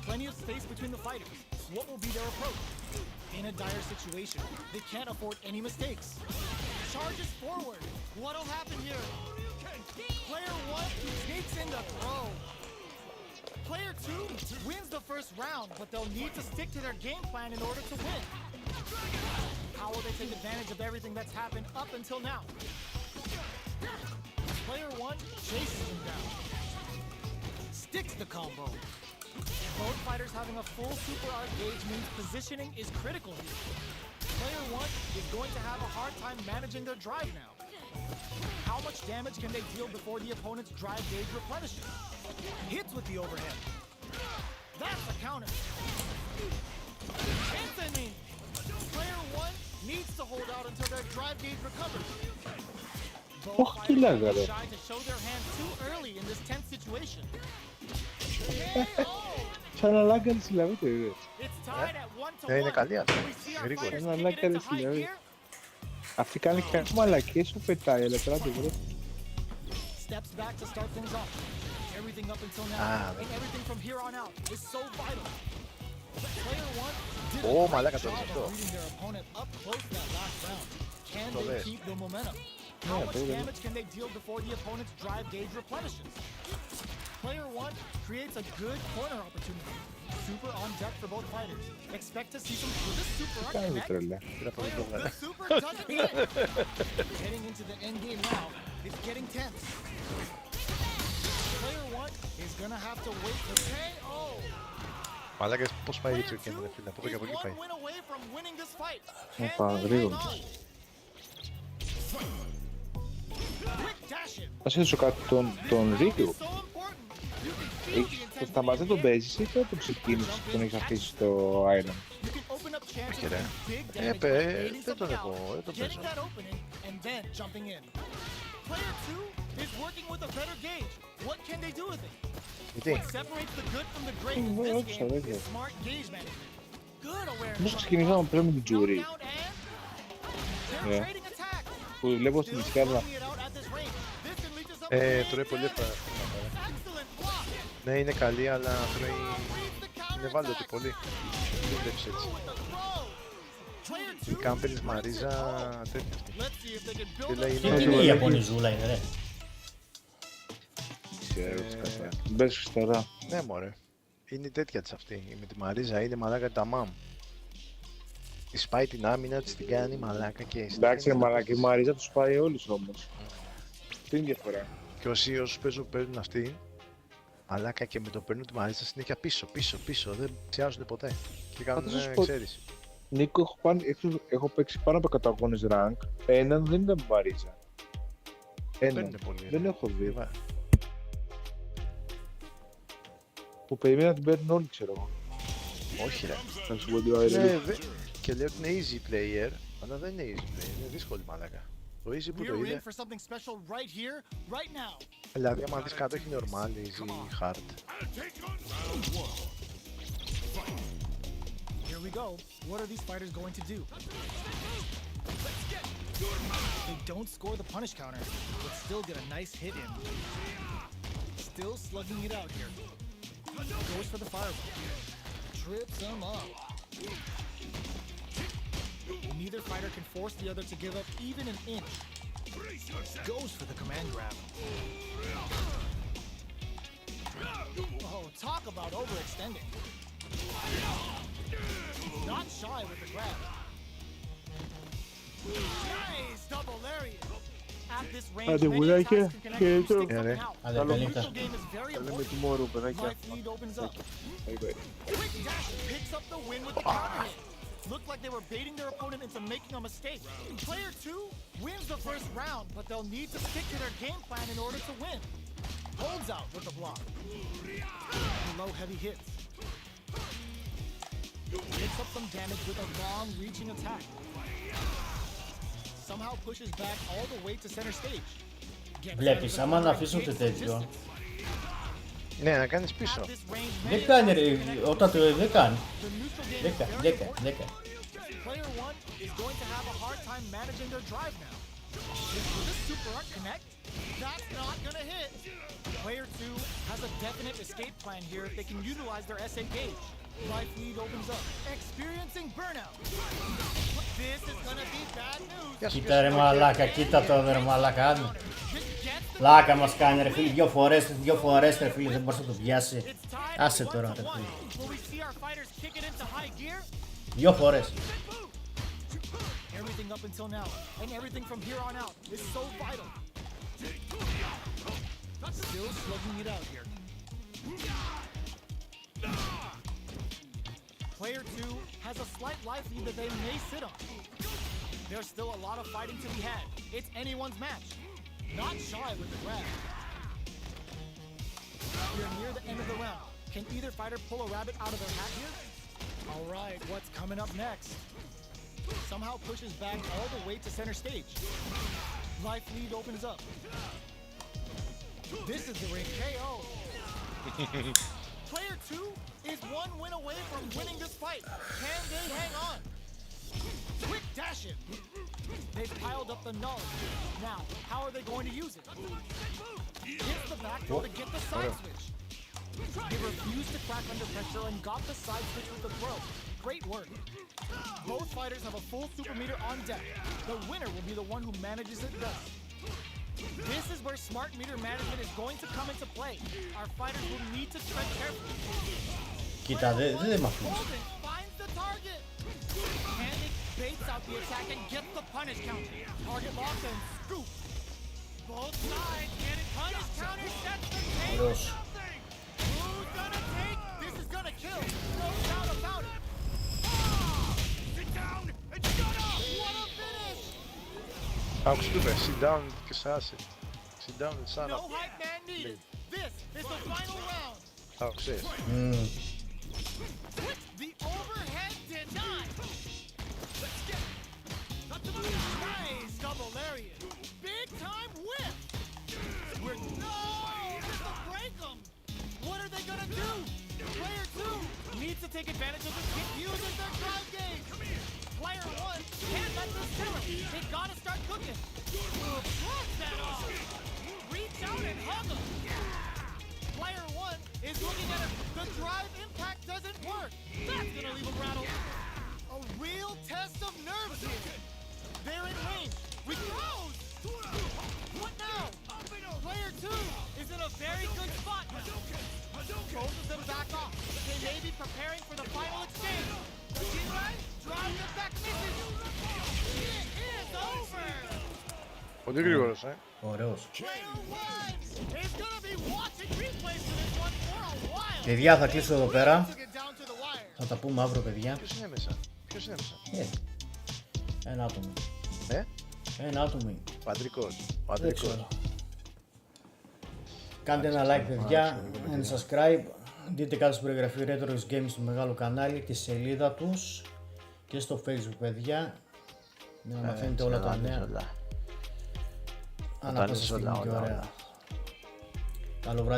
S4: Plenty of space between the fighters. What will be their approach? In a dire situation, they can't afford any mistakes. Charges forward. What'll happen here? Player one sneaks in the throw. Player two wins the first round, but they'll need to stick to their game plan in order to win. How will they take advantage of everything that's happened up until now? Player one chases him down. Sticks the combo. Both fighters having a full super art gauge means positioning is critical here. Player 1 is going to have a hard time managing their drive now. How much damage can they deal before the opponent's drive gauge replenishes? Hits with the overhead. That's a counter. Anthony! Player 1 needs to hold out until their drive gauge recovers. Both
S1: τι
S4: fighters
S1: λέγα,
S4: are
S1: ρε.
S4: shy to show their hand too early in this tense situation.
S1: Σαν να λάγκαρε δηλαδή το είδες.
S4: It's tied at 1-1.
S2: Ναι, είναι καλή αυτή.
S4: We see our
S2: Γρήγορη.
S4: fighters
S1: Ένα
S4: kick it
S1: λάγκαρε
S4: into high
S1: δηλαδή.
S4: gear.
S1: Αυτή κάνει και μαλακίες που πετάει, αλλά τώρα το βρω.
S4: Steps back to start things off. Everything up until now and everything from here on out is so vital. Player 1 did a
S2: Ω,
S4: great
S2: μαλάκα το
S4: job
S2: αυτό.
S4: of reading their opponent up close that last round. Can
S2: Το
S4: they
S2: δες.
S4: keep the momentum? How much damage can they deal before the opponent's drive gauge replenishes? Player 1 creates a good corner opportunity. Super on deck for both fighters. Expect to see some will this super arc
S1: Κάνει
S4: connect?
S1: τρελά.
S4: Player, the super doesn't hit. Heading into the end game now, it's getting tense. Player 1 is gonna have to wait to pay. Oh,
S2: Μαλάκες, πώς πάει έτσι ο
S4: Player
S2: Κέντρο,
S4: 2
S2: φίλε, από εδώ
S4: is
S2: και από εκεί πάει.
S4: one win away from winning this fight.
S1: Οπα, γρήγορα.
S4: Quick dash in.
S1: Να σε ρωτήσω κάτι, τον Ρίκιο,
S4: So important. You can feel the intensity.
S1: σταματά τον παίζεις ή τώρα τον ξεκίνησες και τον έχεις αφήσει στο Iron?
S4: You can open up chances
S2: Όχι, ρε.
S4: to do big damage by
S2: Δεν
S4: baiting
S2: τον
S4: something
S2: έχω,
S4: out,
S2: δεν τον
S4: getting
S2: παίζω.
S4: that opening, and then jumping in. Player 2 is working with a better gauge. What can they do with it?
S2: Γιατί,
S4: What separates the good from the great in
S1: Well,
S4: this
S1: that's
S4: game
S1: all right.
S4: is smart gauge management. Good awareness.
S1: Πώς
S4: of the
S1: ξεκινήσαμε πριν με την Τζούρι,
S4: countdown and they're
S1: Ναι.
S4: trading attacks.
S1: που βλέπω στην
S4: Still
S1: Ισιάδα.
S4: slugging it out at this range. This can lead to something
S2: τρώει πολύ εύκολα.
S4: excellent block.
S2: Ναι, είναι καλή, αλλά τρώει...
S4: Reads the counter
S2: Είναι ευάλωτη
S4: attack.
S2: πολύ. Δεν βλέπεις έτσι.
S4: With the throw. Player 2
S2: Η κάμπερ της Μαρίζα τέτοια αυτή.
S4: Let's see if they can build
S2: Και λέει,
S4: up
S3: Και
S2: είναι-
S3: τι είναι η Ιαπωνιζούλα είναι ρε.
S1: Ξέρω, τι κατά. Μπες φυστερά.
S2: Ναι, μωρέ. Είναι τέτοια της αυτή. Με τη Μαρίζα είναι μαλάκα τα μάμ. Της πάει την άμυνα, της την κάνει μαλάκα και...
S1: Εντάξει ρε μαλακή, η Μαρίζα τους πάει όλους όμως. Τι είναι η διαφορά?
S2: Και όσους παίζουν αυτή, μαλάκα και με το παίρνουν τη Μαρίζα συνέχεια πίσω. Δεν ψιάζονται ποτέ. Και κάνουν
S1: Θα σου πω-
S2: εξαίρεση.
S1: Νίκο, έχω παίξει πάνω από 100 αγώνες rank. Έναν δεν ήταν Μαρίζα. Έναν.
S2: Παίρνουν πολύ.
S1: Δεν
S2: ρε.
S1: έχω δει.
S2: Βα-
S1: Που περίμενα να την παίρνουν όλοι, ξέρω εγώ.
S2: Όχι ρε.
S1: Θα σου πω τι ωραία.
S2: Ναι, και λέει ότι είναι easy player, αλλά δεν είναι easy player, είναι δύσκολη μαλάκα. Το easy που το
S4: We're in
S2: είδε,
S4: for something special right here, right now.
S2: δηλαδή άμα δεις κάτω έχει normal, easy, hard.
S5: I'll take on round one.
S4: Here we go. What are these fighters going to do? They don't score the punish counter, but still get a nice hit in. Still slugging it out here. Goes for the fireball. Trips him up. Neither fighter can force the other to give up even an inch. Goes for the command grab. Oh, talk about overextending. Not shy with the grab. Nice double lariat. At this range,
S1: Άντε,
S4: many
S1: βουλάκια,
S4: attacks can connect
S1: και
S4: and
S1: το-
S4: stick something out.
S3: Άντε,
S4: The
S3: καλή νύχτα.
S4: neutral game is very
S1: Λέμε
S4: important.
S1: tomorrow, παιδάκια.
S4: Life lead opens up.
S1: Bye bye.
S4: Quick dash picks up the win with the counter hit. Looked like they were baiting their opponent into making a mistake. Player 2 wins the first round, but they'll need to stick to their game plan in order to win. Holds out with the block. Low heavy hits. Picks up some damage with a long reaching attack. Somehow pushes back all the way to center stage. Gets
S3: Βλέπεις,
S4: out of the
S3: άμα να
S4: corner,
S3: αφήσουν
S4: gains
S3: το τέτοιο.
S4: distance.
S2: Ναι, να κάνεις πίσω.
S4: At this range,
S3: Δεν
S4: many
S3: κάνει
S4: attacks
S3: ρε,
S4: can connect.
S3: όταν το δεν κάνει.
S4: The neutral game
S3: Δεν
S4: is
S3: κάνει,
S4: very
S3: δεν κάνει,
S4: important.
S3: δεν κάνει.
S4: Player 1 is going to have a hard time managing their drive now. Will this super arc connect? That's not gonna hit. Player 2 has a definite escape plan here if they can utilize their SA gauge. Life lead opens up. Experiencing burnout. This is gonna be bad news.
S3: Κοίτα ρε μαλάκα, κοίτα το ρε μαλάκα. άντε.
S4: This gets the
S3: Πλάκα μας κάνει ρε φίλε, δυο φορές ρε φίλε, δεν μπορείς να το πιάσει.
S4: It's tied
S3: Άσε
S4: at
S3: τώρα
S4: 1-1.
S3: ρε φίλε.
S4: Will we see our fighters kick it into high gear?
S3: Δυο φορές.
S4: Everything up until now, and everything from here on out is so vital. Still slugging it out here. Player 2 has a slight life lead that they may sit on. There's still a lot of fighting to be had. It's anyone's match. Not shy with the grab. We're near the end of the round. Can either fighter pull a rabbit out of their hat here? All right, what's coming up next? Somehow pushes back all the way to center stage. Life lead opens up. This is the ring KO. Player 2 is one win away from winning this fight. Can they hang on? Quick dash it. They've piled up the knowledge. Now, how are they going to use it? Hits the back throw to get the side switch. They refused to crack under pressure and got the side switch with the throw. Great work. Both fighters have a full super meter on deck. The winner will be the one who manages it best. This is where smart meter management is going to come into play. Our fighters will need to tread carefully.
S3: Κοίτα, δεν μ' αφήνεις.
S4: Golden finds the target. Panic baits out the attack and gets the punish counter. Target locked and scoop. Both sides getting punish counter. That's the case.
S3: Ωραίος.
S4: Who's gonna take? This is gonna kill. No doubt about it.
S5: Sit down and shut up!
S4: What a finish!
S2: Άκουσε του είπε, sit down και σ' άσε. Sit down and shut
S4: No
S2: up.
S4: hype man needed. This is the final round.
S2: Άκουσες.
S4: The overhead denied. Let's get nice double lariat. Big time whip. We're no. This will break them. What are they gonna do? Player 2 needs to take advantage of this. It uses their drive gauge. Player 1 can't let this simmer. They gotta start cooking. Block that off. Reach out and hug him. Player 1 is looking at it. The drive impact doesn't work. That's gonna leave him rattled. A real test of nerves here. They're in range. Reclose! What now? Player 2 is in a very good spot now. Both of them back off. They may be preparing for the final exchange. Drive the back misses. It is over.
S2: Πολύ γρήγορος,
S3: Ωραίος.
S4: Player 1 is gonna be watching replays to this one for a while.
S3: Παιδιά, θα κλείσω εδώ πέρα.
S4: Took it down to the wire.
S3: Θα τα πούμε αύριο, παιδιά.
S2: Ποιος είναι μέσα? Ποιος είναι μέσα?
S3: Ένα άτομο.
S2: Ένα
S3: άτομο.
S2: Πατρικός.
S3: Δεν ξέρω. Κάντε ένα like, παιδιά, and subscribe. Δείτε κάτω στην περιγραφή Retro Games στο μεγάλο κανάλι, τη σελίδα τους και στο Facebook, παιδιά, για να μαθαίνετε όλα τα νέα. Αν αυτό σας και ωραία. Καλό βράδυ.